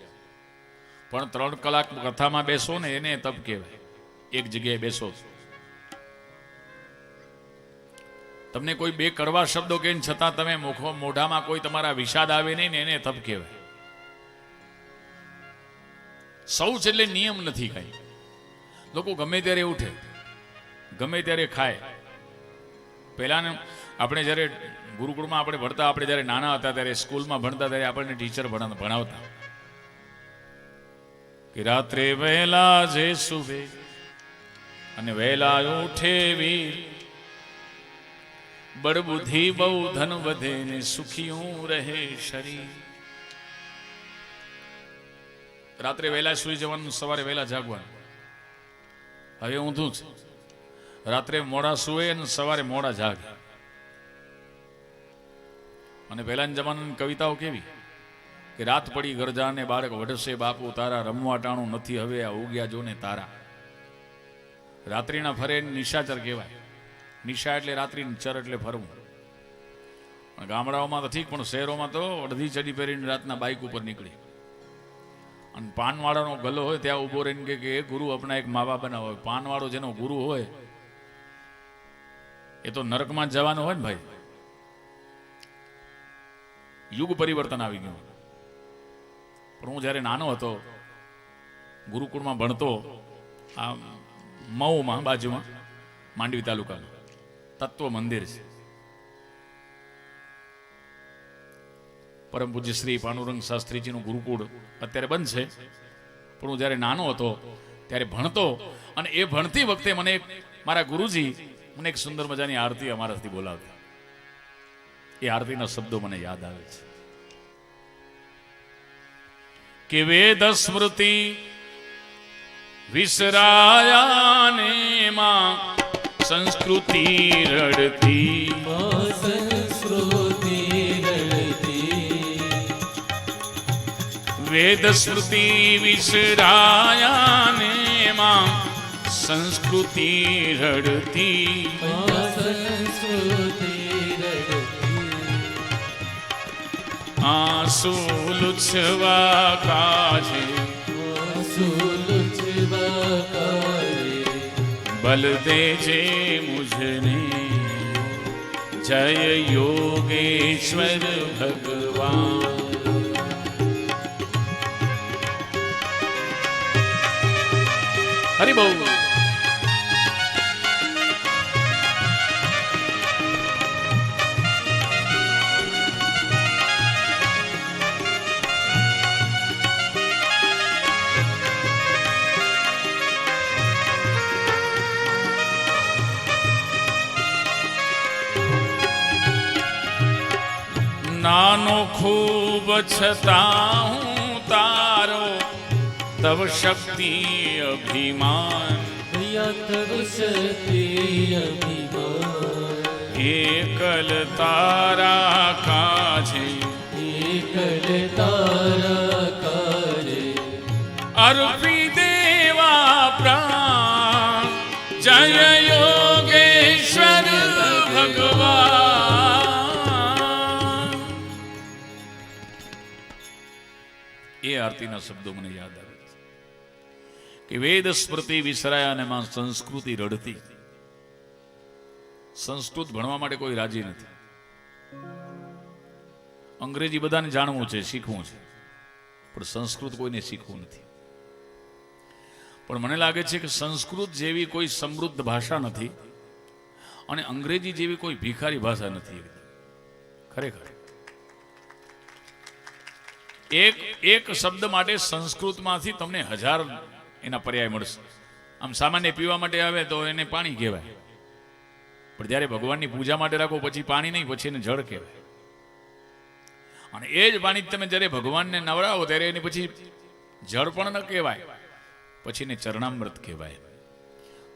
પણ 3 કલાક કથામાં બેસો ને એને તપ કહેવાય. એક જગ્યાએ બેસો, તમને કોઈ 2 કડવા શબ્દો કહે છતાં તમે મોઢામાં કોઈ તમારા વિષાદ આવે નહીં ને એને તપ કહેવાય. શૌચ એટલે નિયમ નથી કઈ. લોકો ગમે ત્યારે ઉઠે, ગમે ત્યારે ખાય. પહેલાને આપણે જ્યારે ગુરુકુળમાં આપણે ભણતા, આપણે જ્યારે નાના હતા ત્યારે સ્કૂલમાં ભણતા ત્યારે આપણને ટીચર ભણાવતા કે રાત્રે વહેલા જે સુવે અને વહેલા ઉઠે વીર, બળબુદ્ધિ બહુ ધન વધે ને સુખિયું રહે શરીર. રાત્રે વહેલા સુઈ જવાનું, સવારે વહેલા જાગવાનું. હવે ઊંધું છે. રાત્રે મોડા સુવે અને સવારે મોડા જાગે. અને પહેલાના જમાનાની કવિતાઓ કેવી કે રાત પડી ગરજાને બાળક વઢશે બાપુ તારા, રમવા ટાણું નથી હવે આ ઉગ્યા જોને તારા. રાત્રિના ફરે નિશાચર કહેવાય. નિશા એટલે રાત્રિ, ચર એટલે ફરવું. ગામડાઓમાં તો ઠીક, પણ શહેરોમાં તો અડધી ચડી પહેરીને રાતના બાઇક ઉપર નીકળી અને પાનવાળાનો ગલો હોય ત્યાં ઉભો રહીને કે એ ગુરુ આપણા એક માવા બનાવો. પાનવાળો જેનો ગુરુ હોય એ તો નરકમાં જ જવાનો હોય ને ભાઈ. યુગ પરિવર્તન આવી ગયું. પણ હું જ્યારે નાનો હતો, ગુરુકુળમાં ભણતો, આ મઉમાં બાજુમાં માંડવી તાલુકાનું તત્વ મંદિર છે. પરમ પૂજ્ય શ્રી પાંડુરંગ શાસ્ત્રીજીનું ગુરુકુળ અત્યારે બંધ છે, પણ હું જ્યારે નાનો હતો ત્યારે ભણતો, અને એ ભણતી વખતે મને મારા ગુરુજી મને એક સુંદર મજાની આરતી અમારાથી બોલાવતા. એ આરતીના શબ્દો મને યાદ આવે છે કે વેદ સ્મૃતિ વિસરાયા ને માં સંસ્કૃતિ રડતી, સંસ્કૃતિ રડતી. વેદ સ્મૃતિ વિસરાયા ને માં સંસ્કૃતિ રડતી, સંસ્કૃતિ રડતી. આંસુ લુછવા કાજે, આંસુ લુછવા કાજે. બલ દેજે મુझने જય યોગેશ્વર ભગવાન. હરિ બોલ. નાનો ખૂબ છતાં હું તારો તવ શક્તિ અભિમાન તવ શક્તિ અભિમાન એકલ તારા કાજે એકલ તારા કાજે અર્પી દેવા પ્રાણ જય યોગેશ્વર ભગવાન. એ આરતીના શબ્દો મને યાદ આવે છે કે વેદ સ્મૃતિ વિસરાયા અને માં સંસ્કૃતિ રડતી. સંસ્કૃત ભણવા માટે કોઈ રાજી નથી. અંગ્રેજી બધાને જાણવું છે, શીખવું છે, પણ સંસ્કૃત કોઈને શીખવું નથી. પણ મને લાગે છે કે સંસ્કૃત જેવી કોઈ સમૃદ્ધ ભાષા નથી અને અંગ્રેજી જેવી કોઈ ભિખારી ભાષા નથી. ખરેખર એક શબ્દ માટે સંસ્કૃતમાંથી તમને 1000 એના પર્યાય મળશે. આમ સામાન્ય પીવા માટે આવે તો એને પાણી કહેવાય, પણ જ્યારે ભગવાનની પૂજા માટે રાખો પછી પાણી નહીં, પછી એને જળ કહેવાય. અને એ જ પાણી તમે જ્યારે ભગવાનને નવડાવો ત્યારે એની પછી જળ પણ ન કહેવાય, પછી એને ચરણામૃત કહેવાય.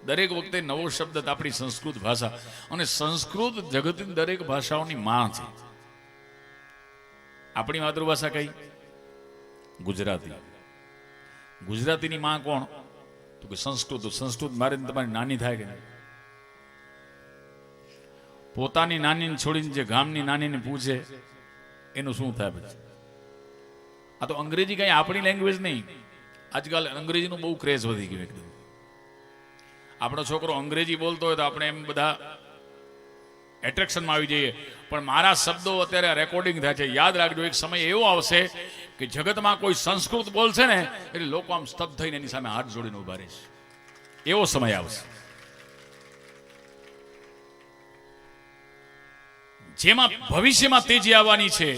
દરેક વખતે નવો શબ્દ આપણી સંસ્કૃત ભાષા, અને સંસ્કૃત જગતની દરેક ભાષાઓની માં છે. આપણી માતૃભાષા કઈ? ગુજરાતી. ગુજરાતીની માં કોણ? તો કે સંસ્કૃત. સંસ્કૃત મારે તમારી નાની થાય કે નહીં? પોતાની નાનીને છોડીને જે ગામની નાનીને પૂછે એનું શું થાય પછી? આ તો અંગ્રેજી કઈ આપણી લેંગ્વેજ નહીં. આજકાલ અંગ્રેજીનું બહુ ક્રેઝ વધી ગયું એકદમ. આપણો છોકરો અંગ્રેજી બોલતો હોય તો આપણે એમ બધા એટ્રેક્શનમાં આવી જઈએ. પણ મારા શબ્દો અત્યારે રેકોર્ડિંગ થાય છે. યાદ રાખજો, એક સમય એવો આવશે કે જગતમાં કોઈ સંસ્કૃત બોલશે ને એટલે લોકો આમ સ્તબ્ધ થઈને એની સામે હાથ જોડીને ઉભા રહેશે. એવો સમય આવશે જેમાં ભવિષ્યમાં તેજી આવવાની છે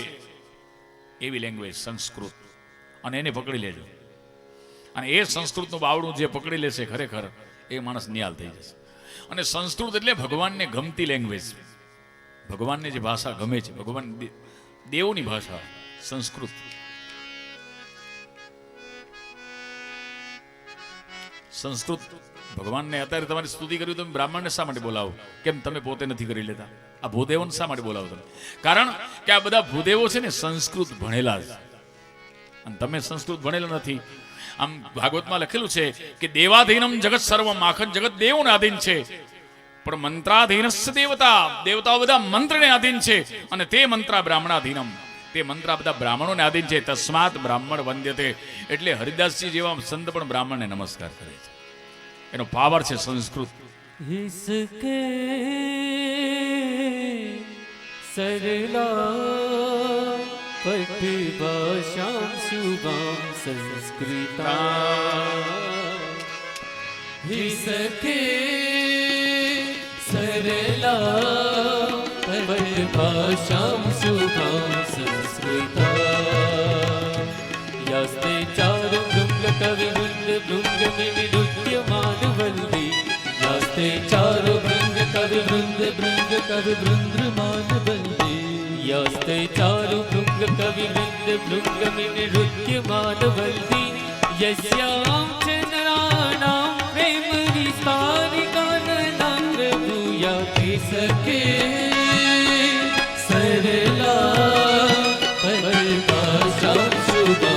એવી લેંગ્વેજ સંસ્કૃત. અને એને પકડી લેજો. અને એ સંસ્કૃતનું બાવડું જે પકડી લેશે ખરેખર એ માણસ નિહાલ થઈ જશે. અને સંસ્કૃત એટલે ભગવાનને ગમતી લેંગ્વેજ. ભગવાનને જે ભાષા ગમે છે, ભગવાન દેવોની ભાષા સંસ્કૃત. સંસ્કૃત ભગવાનને અત્યારે તમારી સ્તુતિ કરી, તમે બ્રાહ્મણને શા માટે બોલાવો? કેમ તમે પોતે નથી કરી લેતા? આ ભૂદેવોને શા માટે બોલાવો તમે? કારણ કે આ બધા ભૂદેવો છે ને સંસ્કૃત ભણેલા છે, અને તમે સંસ્કૃત ભણેલા નથી. આમ ભાગવતમાં લખેલું છે કે દેવાધીનમ જગત સર્વમ, આખા જગત દેવોને આધીન છે, પણ મંત્રાધીનસ્ય દેવતા, દેવતાઓ બધા મંત્રને આધીન છે, અને તે મંત્ર બ્રાહ્મણાધીનમ, તે મંત્ર બધા બ્રાહ્મણોને આધીન છે. તસ્માત બ્રાહ્મણ વંદ્યતે, એટલે હરિદાસજી જેવા સંત પણ બ્રાહ્મણને નમસ્કાર કરે છે. એનો પાવર છે સંસ્કૃત. इसके सरला पठ भाषां शुभां संस्कृता इसके सरला पठ भाषां शुभां संस्कृता यास्ते चारु भृंग कवि वृंद भृंग विरुध्यमान वल्ली यास्ते चारु भृंग कवि वृंद भृंग कवि वृंद्रमान वल्ली यास्ते चारु भृंग कवि वृंद भृंग विरुध्यमान वल्ली यस्यां च नराणां प्रेम विस्तारिका ननान्द्र भूया सके सरला परिभाषां शुभां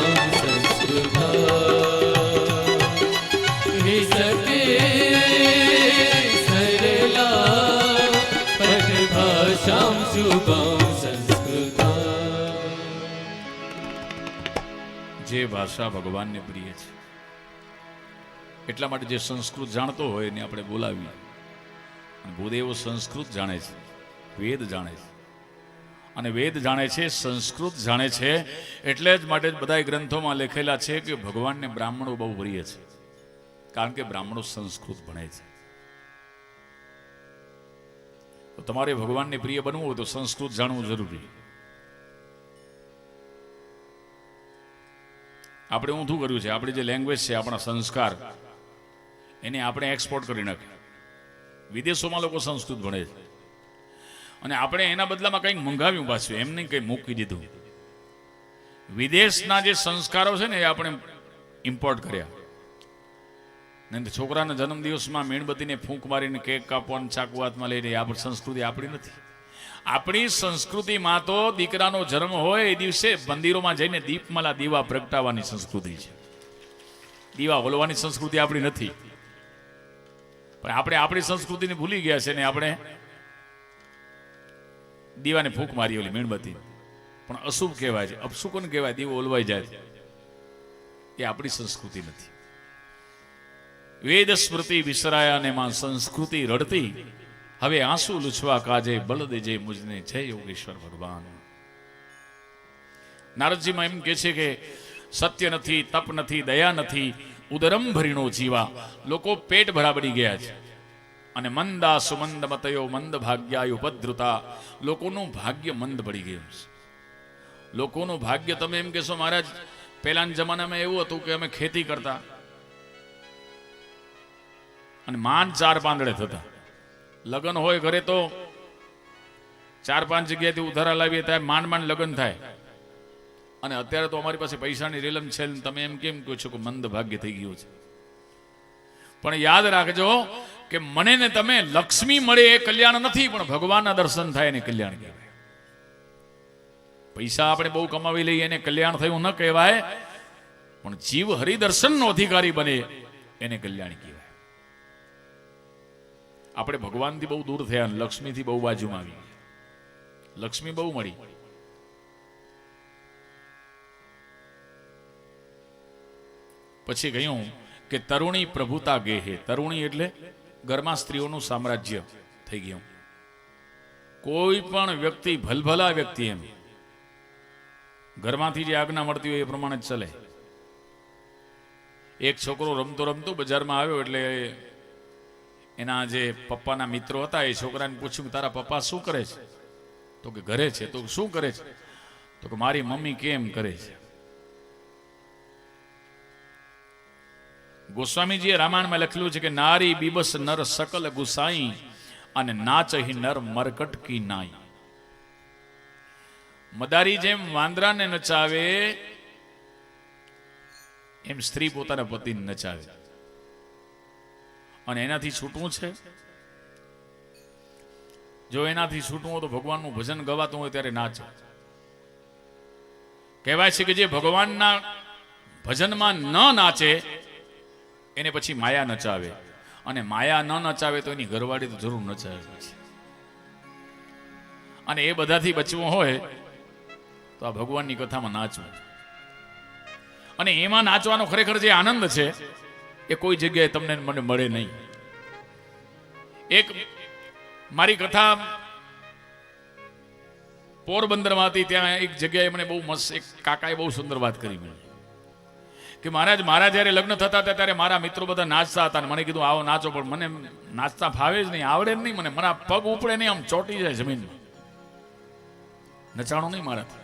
જે ભાષા ભગવાનને પ્રિય છે એટલા માટે જે સંસ્કૃત જાણતો હોય એને આપણે બોલાવીએ. ભૂદેવો સંસ્કૃત જાણે છે, વેદ જાણે છે, અને વેદ જાણે છે, સંસ્કૃત જાણે છે. એટલે જ માટે બધા ગ્રંથોમાં લખેલા છે કે ભગવાનને બ્રાહ્મણો બહુ પ્રિય છે, કારણ કે બ્રાહ્મણો સંસ્કૃત ભણે છે. તો તમારે ભગવાનને પ્રિય બનવું હોય તો સંસ્કૃત જાણવું જરૂરી. આપણે ઊંધું કર્યું છે. આપણી જે લેંગ્વેજ છે, આપણા સંસ્કાર, એને આપણે એક્સપોર્ટ કરી નાખ્યા. વિદેશોમાં લોકો સંસ્કૃત ભણે છે, અને આપણે એના બદલામાં કંઈક મંગાવ્યું પાછું, એમ નહીં કંઈ મૂકી દીધું. વિદેશના જે સંસ્કારો છે ને એ આપણે ઇમ્પોર્ટ કર્યા. નહીં તો છોકરાના જન્મદિવસમાં મીણબત્તીને ફૂંક મારીને કેક કાપવાનું ચાકુ હાથમાં લઈને આપણી સંસ્કૃતિ આપણી નથી. આપણી સંસ્કૃતિમાં તો દીકરાનો જન્મ હોય એ દિવસે મંદિરોમાં જઈને દીપમાલા દીવા પ્રગટાવવાની સંસ્કૃતિ છે. દીવા ઓલવાની સંસ્કૃતિ આપણી નથી. પણ આપણે આપણી સંસ્કૃતિને ભૂલી ગયા છે ને આપણે દીવાને ફૂંક મારી ઓલી મીણબત્તી. પણ અશુભ કહેવાય છે, અપશુકન કહેવાય, દીવો ઓલવાઈ જાય. એ આપણી સંસ્કૃતિ નથી. વેદ સ્મૃતિ વિસરાયા ને માં સંસ્કૃતિ રડતી, હવે આંસુ લૂછવા કાજે બળ દેજે મુજને, જય યોગેશ્વર ભગવાન. નારદજીમાં એમ કે છે કે સત્ય નથી, તપ નથી, દયા નથી, ઉદરમ ભરીણો જીવા. લોકો પેટ ભરા બની ગયા છે. અને મંદા સુમંદ મતયો મંદ ભાગ્યાય ઉપદ્રુતા. લોકોનું ભાગ્ય મંદ પડી ગયું છે. લોકોનું ભાગ્ય, તમે એમ કહેશો મહારાજ પહેલાના જમાનામાં એવું હતું કે અમે ખેતી કરતા અને માંડ 4 પાંદડે થતા. લગ્ન હોય ઘરે તો 4-5 જગ્યાએથી ઉધારા લાવીએ ત્યારે માંડ લગ્ન થાય. અને અત્યારે તો અમારી પાસે પૈસાની રેલમ છે, તમે એમ કેમ કહો છો કે મંદ ભાગ્ય થઈ ગયું છે. પણ યાદ રાખજો કે મને ને તમે લક્ષ્મી મળે એ કલ્યાણ નથી, પણ ભગવાનના દર્શન થાય એને કલ્યાણ કહેવાય. પૈસા આપણે બહુ કમાવી લઈએ એને કલ્યાણ થયું ન કહેવાય, પણ જીવ હરિદર્શનનો અધિકારી બને એને કલ્યાણ કહેવાય. આપણે ભગવાનથી બહુ દૂર થયા, લક્ષ્મીથી બહુ બાજુમાં આવી. લક્ષ્મી બહુ મળી. પછી કહ્યું કે તરુણી પ્રભુતા ગેહે. તરુણી એટલે ઘરમાં સ્ત્રીઓનું સામ્રાજ્ય થઈ ગયું. કોઈ પણ વ્યક્તિ, ભલભલા વ્યક્તિ, એમ ઘરમાંથી જે આજ્ઞા મળતી હોય એ પ્રમાણે જ ચલે. એક છોકરો રમતો રમતો બજારમાં આવ્યો, એટલે એના જે પપ્પાના મિત્રો હતા એ છોકરાને પૂછ્યું કે તારા પપ્પા શું કરે છે? તો કે ઘરે છે. તો શું કરે છે? તો કે મારી મમ્મી કેમ કરે છે. ગોસ્વામીજીએ રામાયણમાં લખેલું છે કે નારી બીબસ નર સકલ ગુસાઈ, અને નાચહી નર મરકટ કી નાઈ. મદારી જેમ વાંદરાને નચાવે એમ સ્ત્રી પોતાના પતિને નચાવે. અને એનાથી છૂટવું છે? જો એનાથી છૂટવું હોય તો ભગવાનનું ભજન ગવાતું હોય ત્યારે નાચે. કહેવાય છે કે જે ભગવાનના ભજનમાં ન નાચે એને પછી માયા નચાવે, અને માયા ન નચાવે તો એની ઘરવાળી તો જરૂર નચાવે છે. અને એ બધાથી બચવું હોય તો આ ભગવાનની કથામાં નાચવું. અને એમાં નાચવાનો ખરેખર જે આનંદ છે એ કોઈ જગ્યાએ તમને મને મળે નહીં. એક મારી કથા પોરબંદરમાં હતી, ત્યાં એક જગ્યાએ મને બહુ મસ્ત એક કાકાએ બહુ સુંદર વાત કરી મને કે મહારાજ, મારા જ્યારે લગ્ન થતા હતા ત્યારે મારા મિત્રો બધા નાચતા હતા, અને મને કીધું આવો નાચો, પણ મને નાચતા ફાવે જ નહીં, આવડે જ નહીં મને. મારા પગ ઉપડે નહીં, આમ ચોટી જાય જમીનમાં. નચાણું નહીં મારાથી.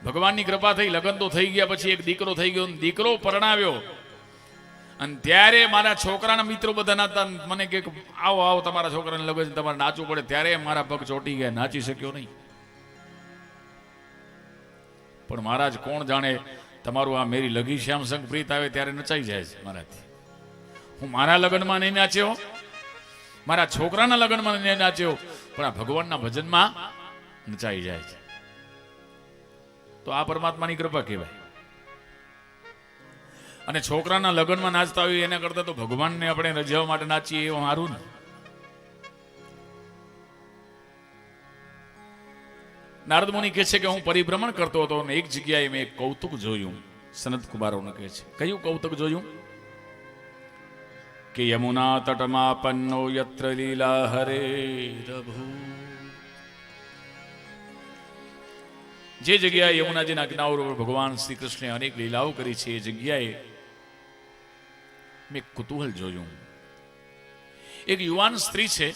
ભગવાનની કૃપા થઈ, લગ્ન તો થઈ ગયા. પછી એક દીકરો થઈ ગયો, દીકરો પરણાવ્યો, અને ત્યારે મારા છોકરાના મિત્રો બધા નાચતા. મને કે આવો આવો તમારા છોકરાને લગ્ન છે, તમારે નાચવું પડે. ત્યારે મારા પગ ચોટી ગયા, નાચી શક્યો નહીં. પણ મહારાજ કોણ જાણે, તમારું આ મેરી લગી શ્યામ સંગ પ્રીત આવે ત્યારે નચાઈ જાય છે મારાથી. હું મારા લગ્નમાં નહીં નાચ્યો, મારા છોકરાના લગ્નમાં નહીં નાચ્યો, પણ આ ભગવાનના ભજનમાં નચાઈ જાય છે. તો આ પરમાત્માની કૃપા કહેવાય. અને છોકરાના લગ્નમાં નાચતા હોય એના કરતા તો ભગવાનને આપણે રજાવા માટે નાચીએ એવું સારું ને. નારદ મુનિ કહે છે કે હું પરિભ્રમણ કરતો હતો અને એક જગ્યાએ મેં એક કૌતુક જોયું. સનત કુમારોને કહે છે, કયું કૌતુક જોયું? કે યમુના તટમાં પન્નો યત્ર લીલા હરે રભુ. જે જગ્યાએ યમુનાજીના કિનારા ઉપર ભગવાન શ્રી કૃષ્ણે અનેક લીલાઓ કરી છે, એ જગ્યાએ મેં કુતૂહલ જોયું. એક યુવાન સ્ત્રી છે,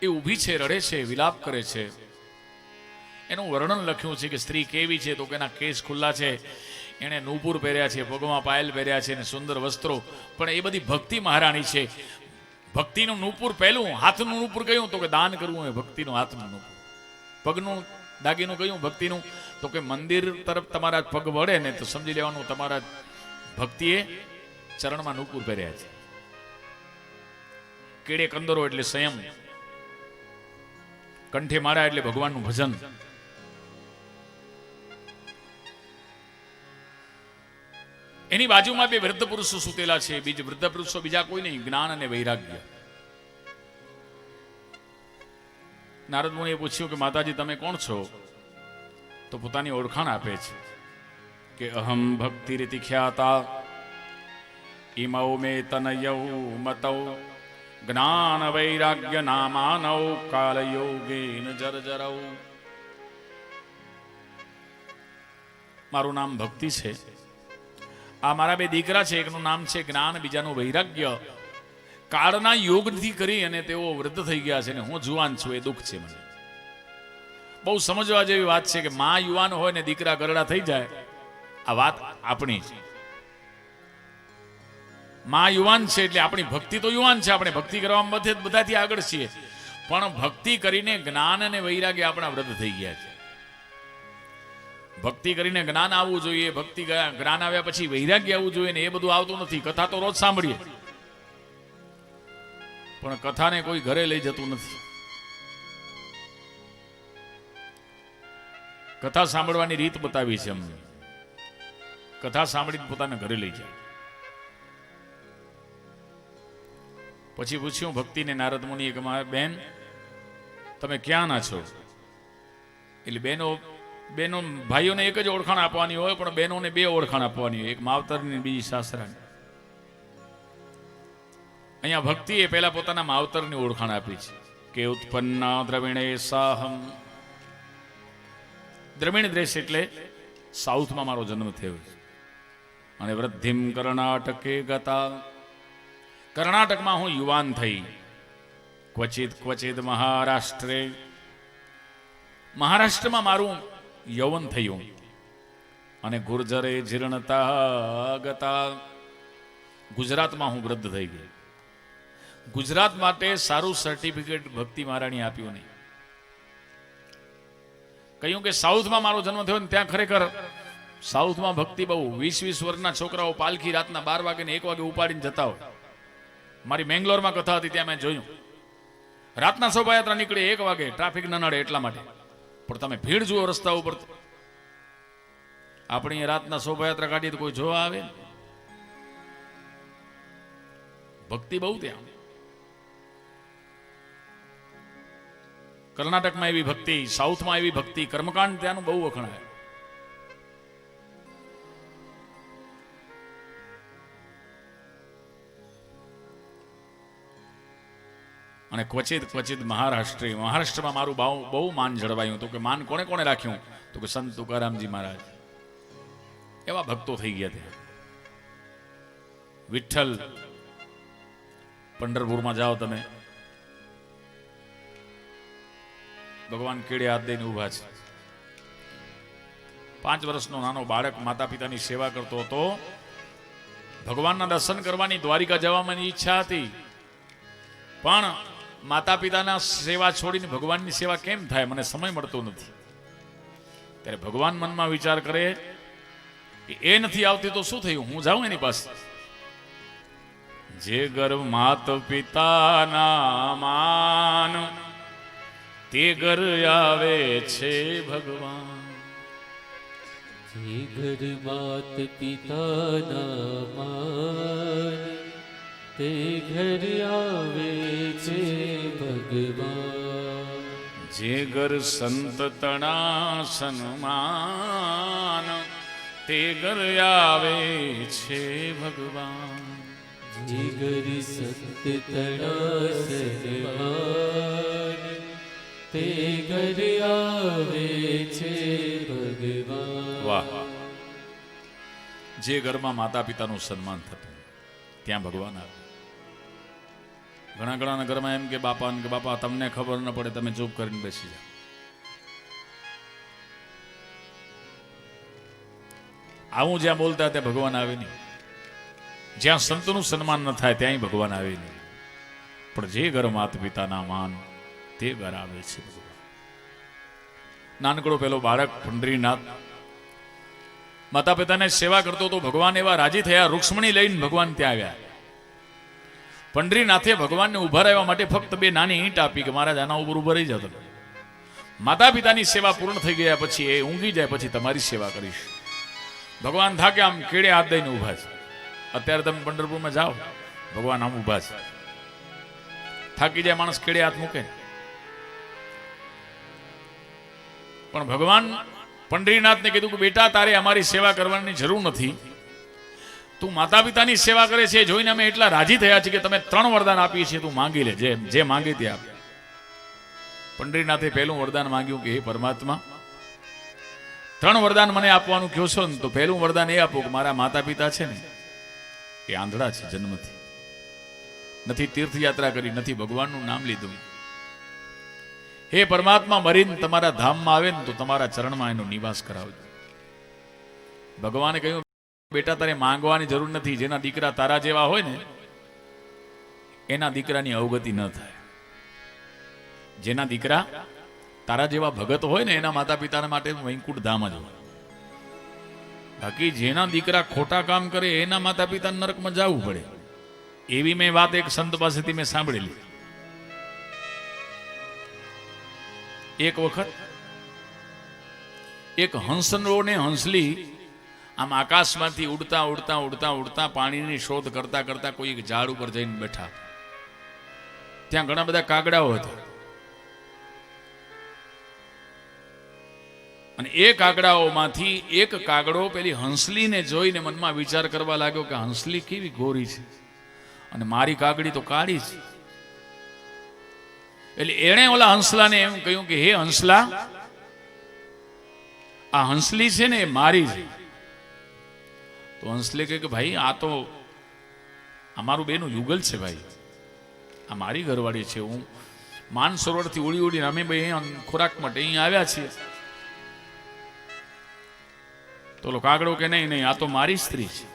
એ ઊભી છે, રડે છે, વિલાપ કરે છે. એનું વર્ણન લખ્યું છે કે સ્ત્રી કેવી છે, તો કે એના કેસ ખુલ્લા છે, એણે નૂપુર પહેર્યા છે, પગમાં પાયલ પહેર્યા છે, અને સુંદર વસ્ત્રો. પણ એ બધી ભક્તિ મહારાણી છે. ભક્તિનું નૂપુર પહેલું હાથનું નૂપુર કયું તો કે દાન કરવું હોય ભક્તિનું હાથનું નૂપુર. પગનું દાગીનું કયું ભક્તિનું તો કે મંદિર તરફ તમારા પગ વળે ને તો સમજી લેવાનું તમારા ભક્તિએ ચરણમાં નૂપુર પહેર્યા છે. કેડે કંદરો એટલે સંયમ, કંઠે મારા એટલે ભગવાનનું ભજન. એની બાજુમાં બે વૃદ્ધ પુરુષો સૂતેલા છે. વૃદ્ધ પુરુષો બીજા કોઈ નહીં, જ્ઞાન અને વૈરાગ્ય. નારદ મુનિએ પૂછ્યું કે માતાજી તમે કોણ છો? તો પોતાની ઓળખાણ આપે છે કે અહમ ભક્તિ રીતિ ખ્યાતા ઇમૌ મે તનયૌ મતૌ જ્ઞાન વૈરાગ્ય નામાનૌ કાલયોગેન જરજરૌ. મારું નામ ભક્તિ છે. આ મારા બે દીકરા છે, એકનું નામ છે જ્ઞાન, બીજાનું વૈરાગ્ય. કાળના યોગથી કરી અને તેઓ વૃદ્ધ થઈ ગયા છે ને હું જુવાન છું, એ દુઃખ છે મને. બહુ સમજવા જેવી વાત છે કે માં યુવાન હોય ને દીકરા ગરડા થઈ જાય, આ વાત આપણી છે. માં યુવાન છે એટલે આપણી ભક્તિ તો યુવાન છે, આપણે ભક્તિ કરવામાં બધાથી આગળ છીએ, પણ ભક્તિ કરીને જ્ઞાન અને વૈરાગ્ય આપણા વૃદ્ધ થઈ ગયા છે. ભક્તિ કરીને જ્ઞાન આવવું જોઈએ, ભક્તિ જ્ઞાન આવ્યા પછી વૈરાગ્ય આવવું જોઈએ ને એ બધું આવતું નથી. કથા તો રોજ સાંભળીએ પણ કથાને કોઈ ઘરે લઈ જતું નથી. કથા સાંભળવાની રીત બતાવી છે અમને. કથા સાંભળીને પોતાના ઘરે લઈ જાય. પછી પૂછ્યું ભક્તિને નારદ મુનિએ કે મારા બેન તમે ક્યાં ના છો? એટલે બેનો ભાઈઓને એક જ ઓળખાણ આપવાની હોય પણ બહેનોને બે ઓળખાણ આપવાની હોય, એક માવતરની બીજી સાસરાની. અહીંયા ભક્તિએ પહેલા પોતાના માવતરની ઓળખાણ આપી છે કે ઉત્પન્ના દ્રવિણે સાહમ. દ્રવિણ દેશ એટલે સાઉથમાં મારો જન્મ થયો છે. અને વૃદ્ધિમ કર્ણાટકે ગતા, કર્ણાટકમાં હું યુવાન થઈ. ક્વચિત મહારાષ્ટ્રે, મહારાષ્ટ્રમાં મારું યૌવન થયું. અને ગુર્જરે જીર્ણતા ગતા, ગુજરાતમાં હું વૃદ્ધ થઈ ગઈ. ગુજરાત માટે સારું સર્ટિફિકેટ ભક્તિ મહારાણી આપ્યું નહીં. કહ્યું કે સાઉથમાં મારો જન્મ થયો ને ત્યાં ખરેખર સાઉથમાં ભક્તિ બહુ. 20-20 વર્ષના છોકરાઓ પાલખી રાતના 12 વાગે ને 1 વાગે ઉપાડીને જતા હોય. મારી મેંગ્લોરમાં કથા હતી ત્યાં મેં જોયું. રાતના શોભાયાત્રા નીકળે 1 વાગે, ટ્રાફિક ન નડે એટલા માટે. પણ તમે ભીડ જુઓ રસ્તા ઉપર. આપણે અહીંયા રાતના શોભાયાત્રા કાઢીએ તો કોઈ જોવા આવે? ભક્તિ બહુ ત્યાં. કર્ણાટકમાં એવી ભક્તિ, સાઉથમાં એવી ભક્તિ, કર્મકાંડ ત્યાંનું બહુ વખણાય. અને ક્વચિત મહારાષ્ટ્રમાં મારું બહુ માન જળવાયું. તો કે માન કોને કોને રાખ્યું? તો કે સંત તુકારામજી મહારાજ. એવા ભક્તો થઈ ગયા ત્યાં. વિઠ્ઠલ, પંઢરપુરમાં જાઓ તમે, ભગવાન કેડે હાથ દઈને ઉભા છે. 5 વર્ષનો નાનો બાળક માતા પિતાની સેવા કરતો હતો. ભગવાનના દર્શન કરવાની દ્વારિકા જવાની ઈચ્છા હતી, પણ માતા પિતાના સેવા છોડીને ભગવાનની સેવા કેમ થાય? મને સમય મળતો નથી. ત્યારે ભગવાન મનમાં વિચાર કરે કે એ નથી આવતી તો શું થયું, હું જાઉં એની પાસે. જે ઘર માત પિતાના માન, તે ઘર આવે છે ભગવાન. જે ઘર માત પિતાના માન, તે ઘર આવે છે ભગવાન. જે ઘર સંત તણા સન્માન, તે ઘર આવે છે ભગવાન. જે ઘર સંત તણા સન્માન, તે ઘર આવે છે ભગવાન. વાહ! જે ઘરમાં માતા પિતાનું સન્માન થતું ત્યાં ભગવાન આવે. ઘણા ઘરમાં એમ કે બાપા તમને ખબર ન પડે, તમે ચૂપ કરીને બેસી જાઓ. આવું જ્યાં બોલતા ત્યાં ભગવાન આવે નહીં. જ્યાં સંતનું સન્માન ન થાય ત્યાં ભગવાન આવે નહીં. પણ જે ઘર માતા પિતાના માન તે ઘર આવે છે ભગવાન. નાનકડો પેલો બાળક પંઢરીનાથ માતા પિતાને સેવા કરતો તો ભગવાન એવા રાજી થયા, રૂક્ષ્મણી લઈને ભગવાન ત્યાં આવ્યા. પંઢરીનાથે ભગવાનને ઉભા રહેવા માટે ફક્ત 2 નાની ઈંટ આપી કે મહારાજ આના ઉપર ઉભા રહી જાવ. માતા પિતાની સેવા પૂર્ણ થઈ ગયા પછી એ ઊંઘી જાય પછી તમારી સેવા કરીશ. ભગવાન થાકે આમ કેડે હાથ દઈને ઉભા છે. અત્યારે તમે પંઢરપુરમાં જાઓ, ભગવાન આમ ઉભા છે. થાકી જાય માણસ કેડે હાથ મૂકે. પણ ભગવાન પંઢરીનાથને કીધું કે બેટા તારે અમારી સેવા કરવાની જરૂર નથી, તું માતા પિતાની સેવા કરે છે જોઈને અમે એટલા રાજી થયા છીએ કે તમે 3 વરદાન આપીએ છીએ, તું માંગી લે, જે માંગે તે આપ. પંઢરીનાથે પહેલું વરદાન માંગ્યું કે હે પરમાત્મા 3 વરદાન મને આપવાનું કહો છો ને તો પહેલું વરદાન એ આપો કે મારા માતા પિતા છે ને એ આંધળા છે, જન્મથી નથી તીર્થયાત્રા કરી, નથી ભગવાનનું નામ લીધું. હે પરમાત્મા મરીને તમારા ધામમાં આવે ને તો તમારા ચરણમાં એનો નિવાસ કરાવજો. ભગવાને કહ્યું બેટા તારે માંગવાની જરૂર નથી, જેના દીકરા તારા જેવા હોય ને એના દીકરાની અવગતિ ન થાય. જેના દીકરા તારા જેવા ભગત હોય ને એના માતા પિતાના માટે વૈકુંઠ ધામ જ હોય. બાકી જેના દીકરા ખોટા કામ કરે એના માતા પિતા નરકમાં જવું પડે. એવી મેં વાત એક સંત પાસેથી મેં સાંભળેલી. એક વખત એક હંસનો ને હંસલી આમ આકાશમાંથી ઉડતા ઉડતા ઉડતા ઉડતા પાણીની શોધ કરતા કરતા કોઈ એક ઝાડ ઉપર જઈને બેઠા. ત્યાં ઘણા બધા કાગડાઓ હતા અને એ કાગડાઓમાંથી એક કાગડો પેલી હંસલીને જોઈને મનમાં વિચાર કરવા લાગ્યો કે હંસલી કેવી ગોરી છે અને મારી કાગડી તો કાળી છે. એટલે એણે ઓલા હંસલાને એમ કહ્યું કે હે હંસલા, આ હંસલી છે ને એ મારી છે. તો હંસલે કહે કે ભાઈ આ તો અમારું બેનું યુગલ છે ભાઈ, આ મારી ઘરવાળી છે. હું માનસરોવરથી ઉડી ઉડીને અમે બે અહીંયા ખોરાક માટે અહીંયા આવ્યા છીએ. તો ઓલો કાગડો કે નહીં નહીં, આ તો મારી સ્ત્રી છે.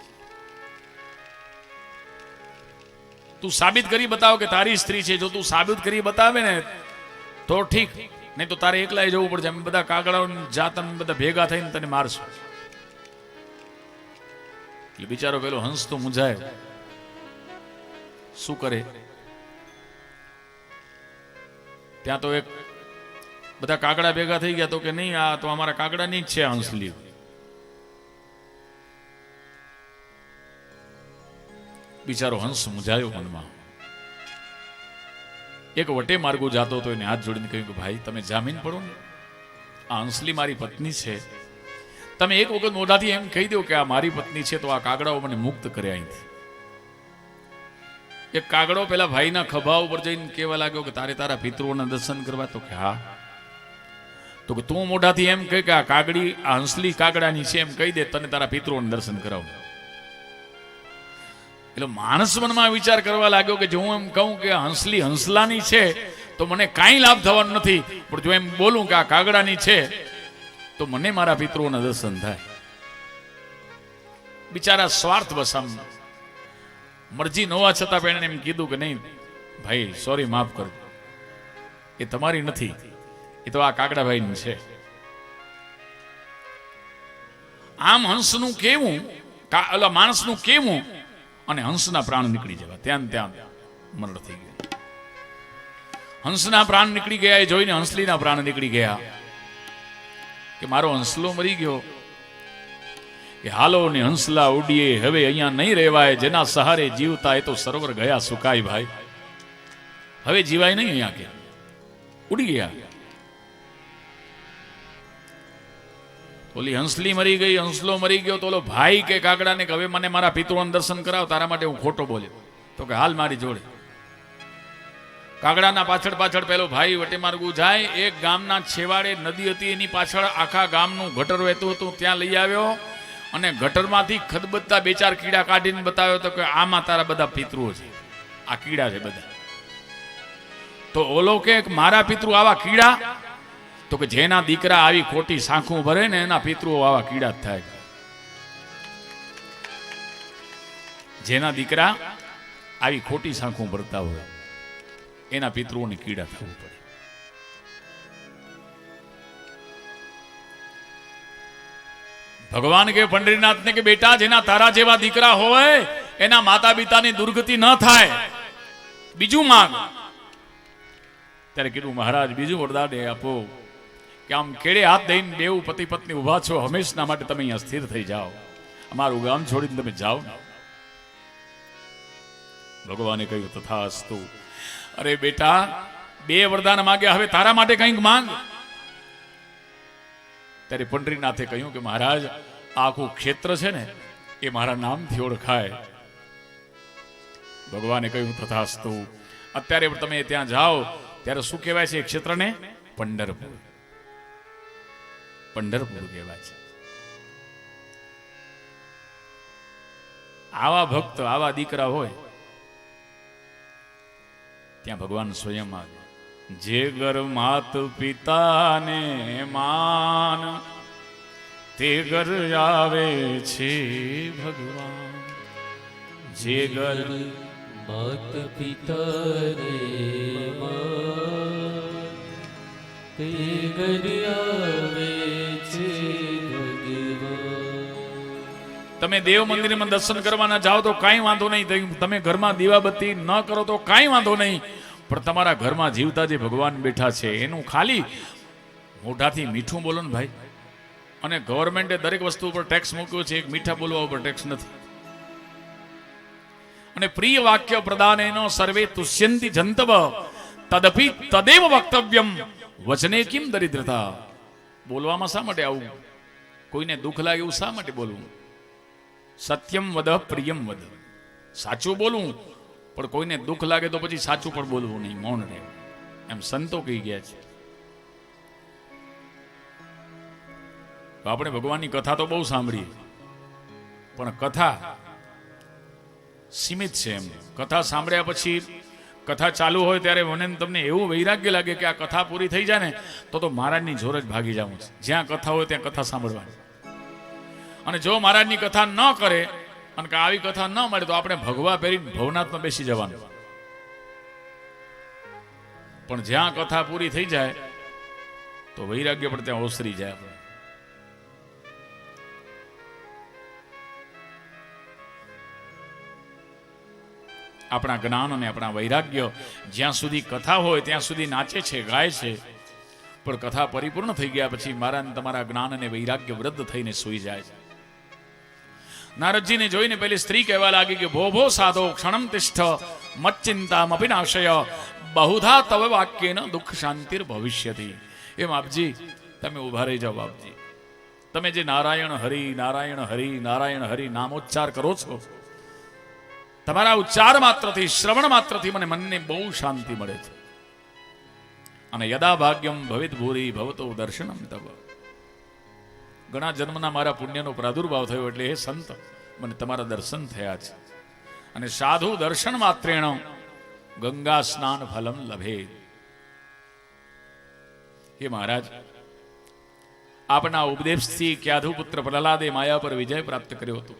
તું સાબિત કરી બતાવ કે તારી સ્ત્રી છે. જો તું સાબિત કરી બતાવે ને તો ઠીક, નહીં તો તારે એકલાય જવું પડશે. અમે બધા કાગડાઓ જાત બધા ભેગા થઈને તને મારશું. એટલે બિચારો પેલો હંસ તો મૂંઝાય, શું કરે. ત્યાં તો એક બધા કાગડા ભેગા થઈ ગયા તો કે નહીં આ તો અમારા કાગડાની જ છે હંસલી. બિચારો હંસ મૂંઝાયો મનમાં. એક વટે માર્ગો જાતો હતો એને હાથ જોડીને કહ્યું કે ભાઈ તમે જામીન પડો ને, આ હંસલી મારી પત્ની છે. તમે એક વખત મોઢાથી એમ કહી દો કે આ મારી પત્ની છે તો આ કાગડાઓ મને મુક્ત કરે અહીંથી. એક કાગડો પેલા ભાઈના ખભા ઉપર જઈને કહેવા લાગ્યો કે તારે તારા પિતૃઓના દર્શન કરવા. તો કે હા. તો કે તું મોઢાથી એમ કહે કે આ કાગડી આ હંસલી કાગડાની છે એમ કહી દે, તને તારા પિતૃઓના દર્શન કરાવું. એટલે માણસ મનમાં વિચાર કરવા લાગ્યો કે જો હું એમ કહું કે હંસલી હંસલાની છે તો મને કાંઈ લાભ થવાનો નથી, પણ જો એમ બોલું કે આ કાગડાની છે તો મને મારા પિતૃઓના દર્શન થાય. બિચારા સ્વાર્થ વસામ મરજી ન હોવા છતાં પણ એમ કીધું કે નહીં ભાઈ સોરી માફ કરજો, એ તમારી નથી, એ તો આ કાગડાભાઈની છે. આમ હંસનું કેવું, માણસનું કેવું અને હંસના પ્રાણ નીકળી જવા. ત્યાં મરણ થઈ ગયા. હંસના પ્રાણ નીકળી ગયા એ જોઈને હંસલીના પ્રાણ નીકળી ગયા કે મારો હંસલો મરી ગયો. કે હાલો ને હંસલા ઉડીએ હવે અહીંયા નહીં રહેવાય, જેના સહારે જીવતા એ તો સરોવર ગયા સુકાય ભાઈ. હવે જીવાય નહીં અહીંયા, કે ઉડી ગયા. ઓલી હંસલી મરી ગઈ, હંસલો મરી ગયો. તો ઓલો ભાઈ કે કાગડાને કે હવે મને મારા પિતૃઓના દર્શન કરાવ, તારા માટે હું ખોટો બોલ્યો. તો કે હાલ મારી જોડે. કાગડાના પાછળ પાછળ પેલો ભાઈ વટે માર્ગું જાય. એક ગામના છેવાડે નદી હતી, એની પાછળ આખા ગામનું ગટર વહેતું હતું. ત્યાં લઈ આવ્યો અને ગટરમાંથી ખદબદતા 2-4 કીડા કાઢીને બતાવ્યો તો કે આમાં તારા બધા પિતૃઓ છે, આ કીડા છે બધા. તો ઓલો કે મારા પિતૃ આવા કીડા? તો કે જેના દીકરા આવી ખોટી સાંખું ભરે ને એના પિતૃઓ આવા કીડા જ થાય. જેના દીકરા આવી ખોટી સાંખું ભરતા હોય એના પિતૃઓને કીડા થવું પડે. ભગવાન કે પંડરીનાથને કે બેટા જેના તારા જેવા દીકરા હોય એના માતા પિતાની દુર્ગતિ ન થાય, બીજું માંગ. ત્યારે કીધું મહારાજ બીજું વરદાન આપો કે આમ કેડે હાથ દઈને બેવ પતિ પત્ની ઉભા છો, હંમેશના માટે તમે અહીંયા સ્થિર થઈ જાઓ, અમારું ગામ છોડીને તમે જાઓ ને. ભગવાને કહ્યું તથાસ્તુ. અરે બેટા બે વરદાન માંગ્યા, હવે તારા માટે કંઈક માંગ. ત્યારે પંડરીનાથે કહ્યું કે મહારાજ આખું ક્ષેત્ર છે ને એ મારા નામથી ઓળખાય. ભગવાને કહ્યું તથાસ્તુ. અત્યારે તમે ત્યાં જાઓ ત્યારે શું કહેવાય છે એ ક્ષેત્રને? પંઢરપુર. પંઢરપુર કહેવાય છે. આવા ભક્ત આવા દીકરા હોય ત્યાં ભગવાન સ્વયં આવે. જે ઘર માત પિતાને માન તે ઘર આવે છે ભગવાન. જે ઘર માત પિતાને માન તે ઘર આવે છે ભગવાન. તમે દેવ મંદિરમાં દર્શન કરવાના જાઓ તો કાંઈ વાંધો નહીં, તમે ઘરમાં દીવાબત્તી ન કરો તો કાંઈ વાંધો નહીં, પણ તમારા ઘરમાં જીવતા જે ભગવાન બેઠા છે એનું ખાલી મોઢાથી મીઠું બોલો ને ભાઈ. અને ગવર્મેન્ટે દરેક વસ્તુ ઉપર ટેક્સ મૂક્યો છે, એક મીઠા બોલવા ઉપર ટેક્સ નથી. અને પ્રિય વાક્ય પ્રદાનેનો સર્વે તુષ્યંતિ જંતવ તદપી તદેવ વક્તવ્યમ વચને કિમ દરિદ્રતા. બોલવામાં શા માટે આવું? કોઈને દુઃખ લાગે એવું શા માટે બોલવું? સત્યમ વદ પ્રિયમ વદ. સાચું બોલવું, પણ કોઈને દુઃખ લાગે તો પછી સાચું પણ બોલવું નહીં, મૌન રહેવું, એમ સંતો કહી ગયા છે. તો આપણે ભગવાનની કથા તો બહુ સાંભળીએ, પણ કથા સીમિત છે. એમ કથા સાંભળ્યા પછી કથા ચાલુ હોય ત્યારે મને તમને એવું વૈરાગ્ય લાગે કે આ કથા પૂરી થઈ જાય ને તો મહારાજની જોર જ ભાગી જવું છે. જ્યાં કથા હોય ત્યાં કથા સાંભળવાની. અને જો મહારાજની કથા ન કરે અને આવી કથા ન મળે તો આપણે ભગવા પહેરી ભવનાથમાં બેસી જવાનું. પણ જ્યાં કથા પૂરી થઈ જાય તો વૈરાગ્ય પણ ત્યાં ઓસરી જાય. આપણે આપણા જ્ઞાન અને આપણા વૈરાગ્ય જ્યાં સુધી કથા હોય ત્યાં સુધી નાચે છે, ગાય છે, પણ કથા પરિપૂર્ણ થઈ ગયા પછી મારા તમારા જ્ઞાન અને વૈરાગ્ય વૃદ્ધ થઈને સૂઈ જાય છે. નારદજીને જોઈને પેલી સ્ત્રી કહેવા લાગી કે ભો ભો સાધો ક્ષણમ તિષ્ઠ મચ્ચિંતામ અપિનાશય બહુધા તવ વાક્યેન દુઃખ શાંતિર ભવિષ્યતિ. એમ આપજી તમે ઉભા રહી જાઓ. આપજી તમે જે નારાયણ હરિ નારાયણ હરિ નારાયણ હરિ નામોચ્ચાર કરો છો, તમારા ઉચ્ચાર માત્રથી શ્રવણ માત્રથી મને મનને બહુ શાંતિ મળે છે. અને યદા ભાગ્યમ ભવિત ભૂરી ભવતો દર્શનમ તવ. ઘણા જન્મના મારા પુણ્યનો પ્રાદુર્ભાવ થયો એટલે હે સંત મને તમારા દર્શન થયા છે. અને સાધુ દર્શન માત્રેણ ગંગા સ્નાન ફલમ લભે. હે મહારાજ, આપના ઉપદેશથી ક્યાધુપુત્ર પ્રહલાદે માયા પર વિજય પ્રાપ્ત કર્યો હતો.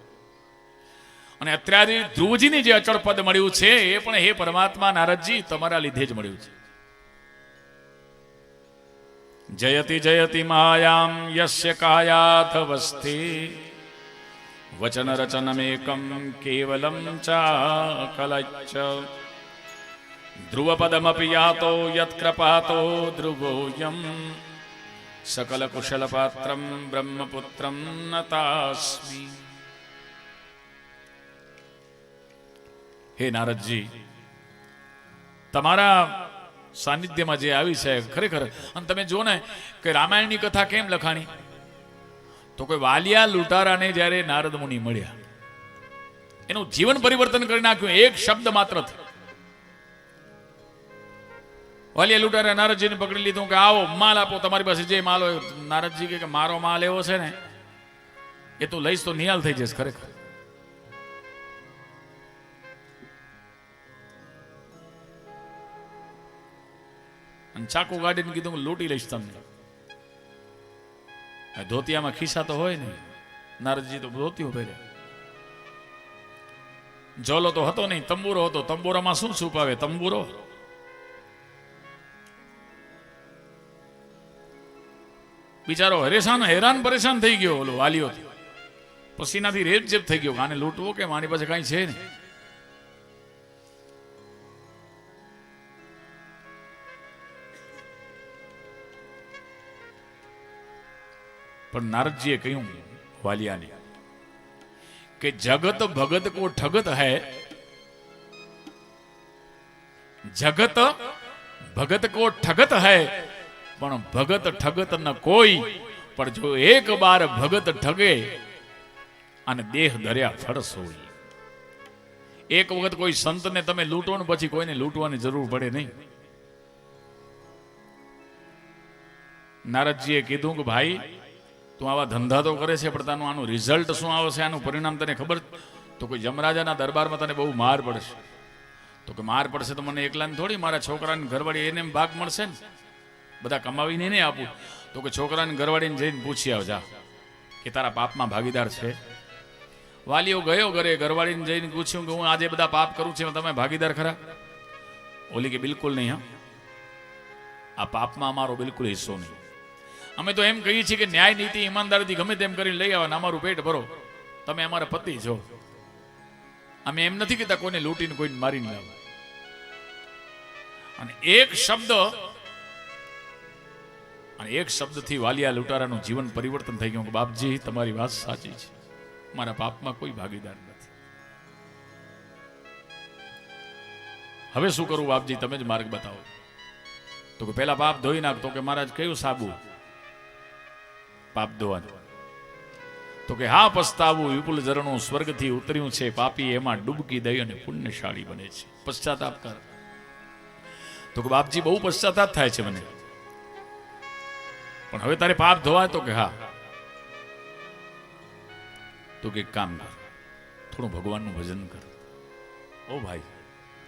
અને અત્યારે ધ્રુવજીને જે અચળ પદ મળ્યું છે એ પણ હે પરમાત્મા નારદજી તમારા લીધે જ મળ્યું છે. જયતિ જયતિ માયામ યસ્ય કાયાથ વસ્તે વચન રચનમેકમ કેવલમ ચાકલચ્ચ ધ્રુવપદમપી યાતો યત્કૃપાતો ધ્રુવોયમ સકલ કુશલ પાત્રમ બ્રહ્મપુત્રમ નતાસ્મિ. હે નારદજી, તમારા સાનિધ્યમાં જે આવી છે ખરેખર. અને તમે જો ને કે રામાયણની કથા કેમ લખાણી, તો કોઈ વાલિયા લૂંટારાને જ્યારે નારદ મુનિ મળ્યા એનું જીવન પરિવર્તન કરી નાખ્યું એક શબ્દ માત્ર. વાલિયા લૂંટારા નારદજીને પકડી લીધું કે આવો માલ આપો, તમારી પાસે જે માલ હોય. નારદજી કે મારો માલ એવો છે ને એ તું લઈશ તો નિહાલ થઈ જશે. ખરેખર ચાકુ ગાડીને કીધું લૂંટી લઈશ તમને. ધોતિયામાં ખિસ્સા તો હોય ને, નારદજી તો ધોતિયો પહેર્યા. ઝોલો તો હતો નહીં, તંબુરો હતો. તંબુરામાં શું છુપાવે? તંબુરો. બિચારો હેરાન પરેશાન થઈ ગયો ઓલો વાલીઓ, પસીનાથી રેપઝેપ થઈ ગયો. આને લૂંટવો કે મારી પાસે કાંઈ છે ને. પણ નારદજીએ કહ્યું વાલિયાને કે જગત ભગત કો ઠગત હૈ, જગત ભગત કો ઠગત હૈ, પણ ભગત ઠગત ન કોઈ. પણ જો એક બાર ભગત ઠગે અને દેહ દર્યા ફરસ હોય. એક વખત કોઈ સંતને તમે લૂંટો ને પછી કોઈને લૂંટવાની જરૂર પડે નહીં. નારદજીએ કીધું કે ભાઈ તું આવા ધંધા તો કરે છે, પણ તાનું આનું રિઝલ્ટ શું આવશે, આનું પરિણામ તને ખબર? તો કોઈ જમરાજાના દરબારમાં તને બહુ માર પડશે. તો કે માર પડશે તો મને એકલાને થોડી, મારા છોકરાની ઘરવાળી એને ભાગ મળશે ને, બધા કમાવીને નહીં આપું. તો કે છોકરાની ઘરવાળીને જઈને પૂછી આવજા કે તારા પાપમાં ભાગીદાર છે. વાલીઓ ગયો ઘરે, ઘરવાળીને જઈને પૂછ્યું કે હું આજે બધા પાપ કરું છું, તમે ભાગીદાર ખરા? ઓલી કે બિલકુલ નહીં, હા, આ પાપમાં અમારો બિલકુલ હિસ્સો નહીં. અમે તો એમ કહીએ છીએ કે ન્યાય નીતિ ઈમાનદારીથી ગમે તેમ કરીને લઈ આવવાના, અમારું પેટ ભરો, તમે અમારા પતિ છો. અમે એમ નથી કહેતા કોઈને લૂંટીને કોઈને મારીને લાવો. અને એક શબ્દથી વાલિયા લૂંટારાનું જીવન પરિવર્તન થઈ ગયું કે બાપજી તમારી વાત સાચી છે, મારા પાપમાં કોઈ ભાગીદાર નથી. હવે શું કરું બાપજી, તમે જ માર્ગ બતાવો. તો કે પેલા પાપ ધોઈ નાખ. તો કે મહારાજ કયું સાબુ પાપ ધોવાનું? તો કે હા, પસ્તાવું વિપુલ ઝરણું સ્વર્ગથી ઉતર્યું છે, પાપી એમાં ડૂબકી દઈ અને પુણ્યશાળી બને છે. પશ્ચાતાપ કર. તો કે બાપજી બહુ પશ્ચાતાપ થાય છે મને, પણ હવે તારે પાપ ધોવાય? તો કે હા. તો કે કામ કર, થોડું ભગવાનનું ભજન કર. ઓ ભાઈ,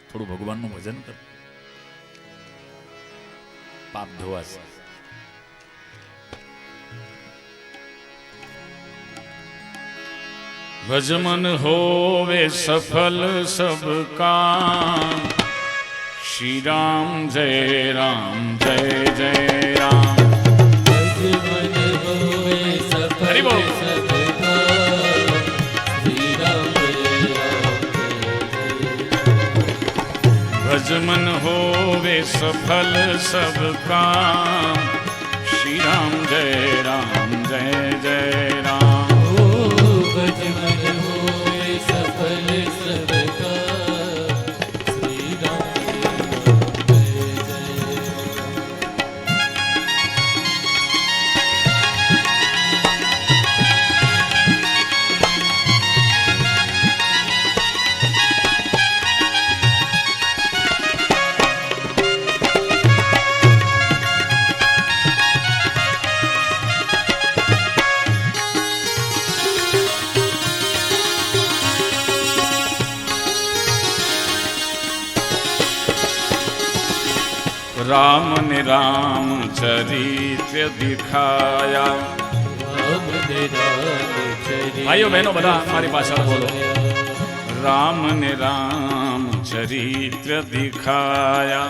થોડું ભગવાનનું ભજન કર, પાપ ધોવાશે. भजमन होवे सफल सब काम, श्री राम जय जय राम. भजमन होवे सफल सब काम, श्री राम जय राम भजमन होवे सफल सब काम, श्री राम जय जय राम. भजमन होवे सफल सब काम, श्री राम जय जय राम ने राम चरित्र दिखाया. भाइयों बहनों બધા મારી પાછળ બોલો. राम ने राम चरित्र दिखाया,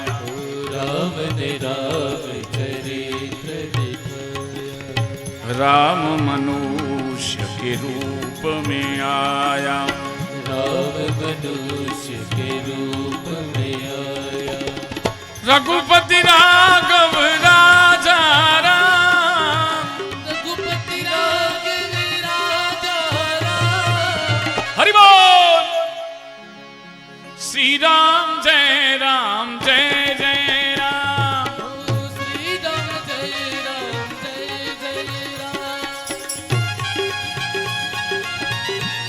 राम ने राम चरित्र दिखाया. राम मनुष्य के रूप में आया, राम मनुष्य के रूप में आया. रघुपति राघव राजा राम, रघुपति राघव राजा राम. हरि बोल. श्री राम जय राम. श्री राम जय राम.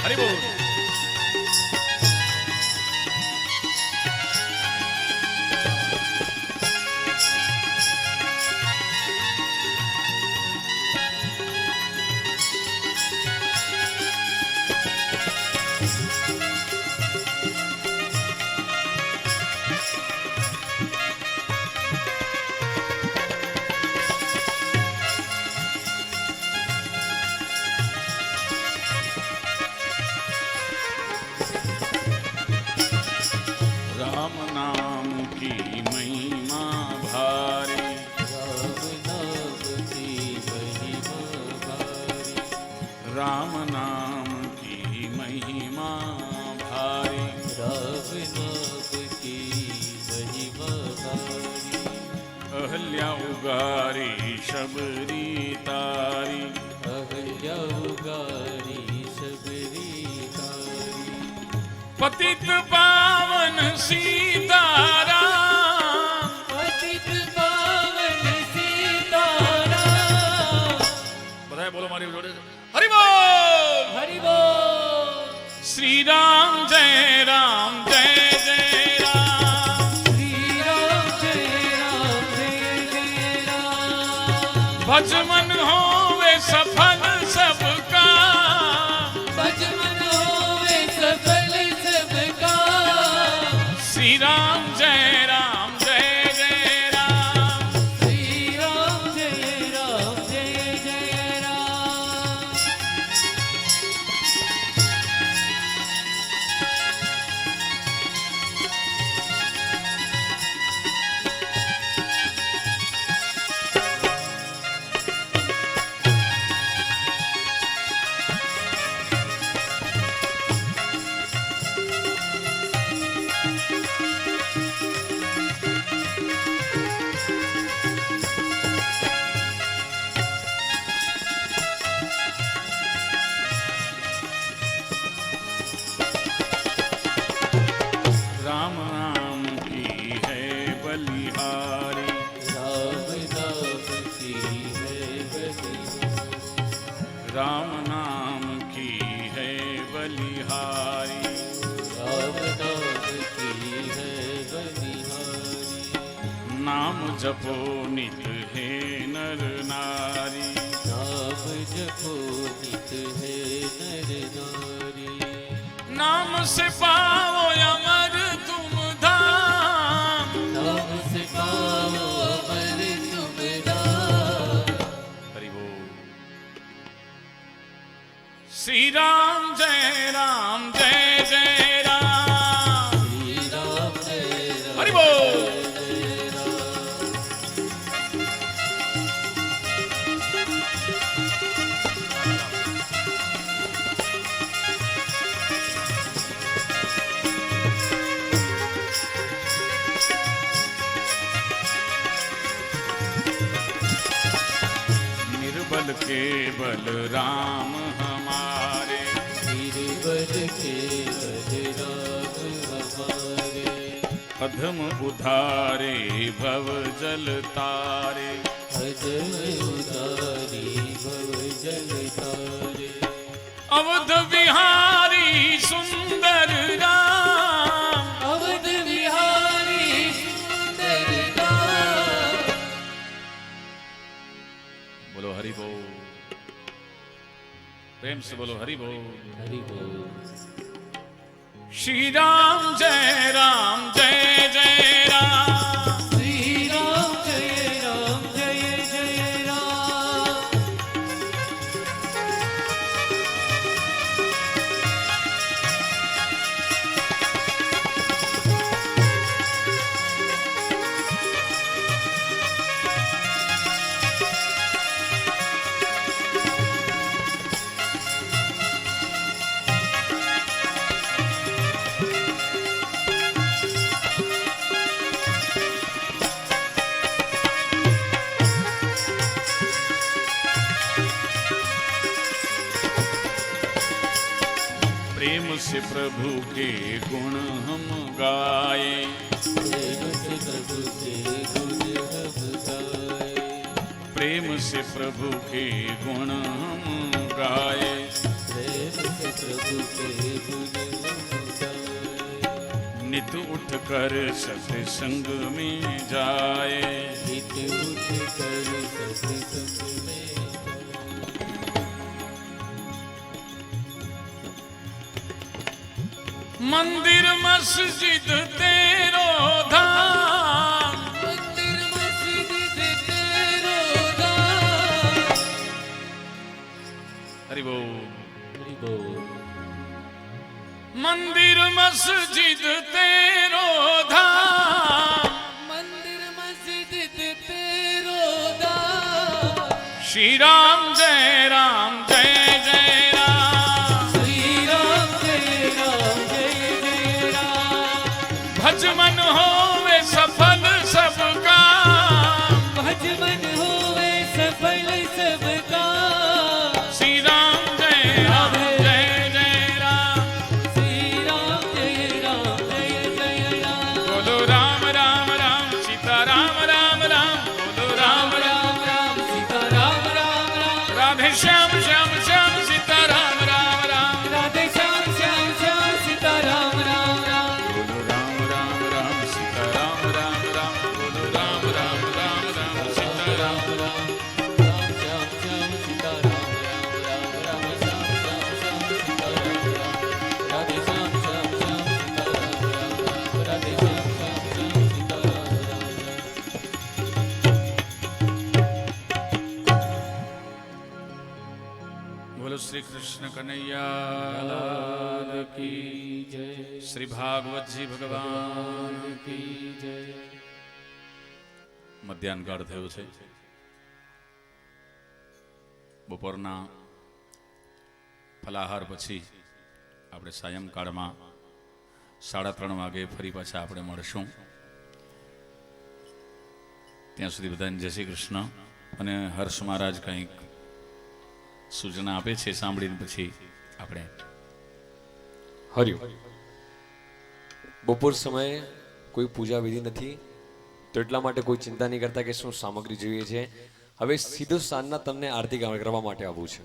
हरि बोल. अहल्या उगारी शबरी तारी, अहल्या उगारी शबरी तारी। पतित पावन सीताराम, पतित पावन सीताराम। बधाई बोलो मारी जोड़े, हरि बोल हरि बोल। श्री राम जय राम जय जय राम, श्री राम जय राम जय जय राम। भज मन होवे सफल सबका, भज मन होवे सफल सबका। श्री राम जय राम जय जय राम, श्री राम जय जय राम। राम नाम की है बलिहारी, राम नाम की है बलिहारी। राम नाम की है बलिहारी, राम नाम की है बलिहारी। नाम जपो नित है नर नारी, नाम जपो नित है नर नारी। नाम से पाओ अमर तुम धाम, नाम से पाओ अमर तुम धाम। हरि बोल। श्री राम जय राम जय जय राम, श्री राम जय राम हरि बोल। जय राम। निर्बल के बल राम हमारे, निर्बल के बल राम हमारे। अधम उधारे भव जल तारे, अजम उदारी भव जल तारे। अवध बिहारी सुंदर राम, अवध विहारी सुंदर राम। बोलो हरि बोल, प्रेम से बोलो हरि बोल। हरि बोल। श्री राम जय राम जय जय राम, श्री राम जय जय राम। प्रेम से प्रभु के गुण हम गाए, प्रेम से प्रभु के गुण हम गाए। प्रेम से प्रभु के गुण हम गाए, प्रेम से प्रभु के गुण हम गाए। नित उठ कर सत्संग में जाए, नित उठ कर सत्संग में जाए। मंदिर मस्जिद तेरो धाम, मंदिर मस्जिद तेरो धाम। हरि बोल। हरि बोल। मंदिर मस्जिद तेरो धाम, मंदिर मस्जिद तेरो धाम। श्री राम जय राम जय जय राम, श्री राम जय राम। भज मन होवे सफल सबका, શ્રી કૃષ્ણ કનૈયા લાલ કી જય શ્રી ભાગવતજી ભગવાન કી જય મધ્યાહન કાળ થયો છે. બપોરના ફલાહાર પછી આપણે સાયંકાળમાં 3:30 વાગે ફરી પાછા આપણે મળશું. ત્યાં સુધી બધાને જય શ્રી કૃષ્ણ. અને હર્ષ મહારાજ કંઈક સૂચના આપે છે, સાંભળીને પછી આપણે હરિયો. બપોર સમયે કોઈ પૂજા વિધિ નથી, તો એટલા માટે કોઈ ચિંતા નહીં કરતા કે શું સામગ્રી જોઈએ છે. હવે સીધો સાંજના તમને આરતી કરવા માટે આવવું છે.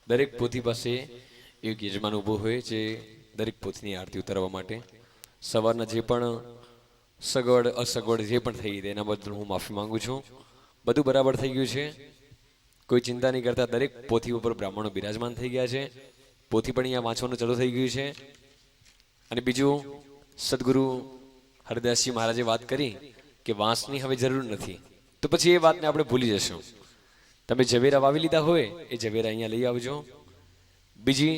દરેક પોથી પાસે એક યજમાન ઊભો હોય જે દરેક પોથીની આરતી ઉતારવા માટે. સવારના જે પણ સગવડ અસગવડ જે પણ થઈ ગઈ એના બદલ હું માફી માંગુ છું. બધું બરાબર થઈ ગયું છે, કોઈ ચિંતા નહીં કરતા. દરેક પોથી ઉપર બ્રાહ્મણો બિરાજમાન થઈ ગયા છે. પોથી પણ અહીંયા વાંચવાનું ચાલુ થઈ ગયું છે. અને બીજું, સદગુરુ હરદાસજી મહારાજે વાત કરી કે વાંસની હવે જરૂર નથી, તો પછી એ વાતને આપણે ભૂલી જશું. તમે ઝવેરા વાવી લીધા હોય એ ઝવેરા અહીંયા લઈ આવજો. બીજી,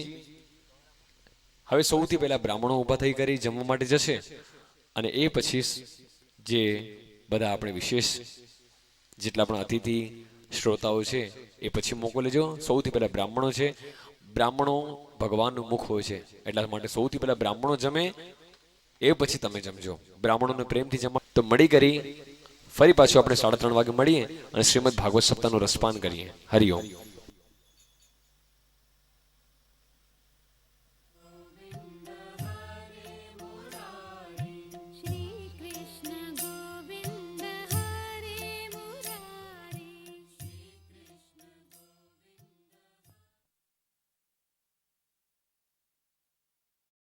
હવે સૌથી પહેલા બ્રાહ્મણો ઊભા થઈ કરી જમવા માટે જશે, અને એ પછી જે બધા આપણે વિશેષ જેટલા પણ અતિથિ શ્રોતાઓ છે એ પછી મોકો લેજો. સૌથી પહેલા બ્રાહ્મણો છે. બ્રાહ્મણો ભગવાનનું મુખ હોય છે, એટલા માટે સૌથી પહેલા બ્રાહ્મણો જમે, એ પછી તમે જમજો. બ્રાહ્મણોને પ્રેમથી જમા. તો મળી કરી ફરી પાછું આપણે 3:30 વાગે મળીએ અને શ્રીમદ ભાગવત સપ્તાહનું રસપાન કરીએ. હરિઓમ.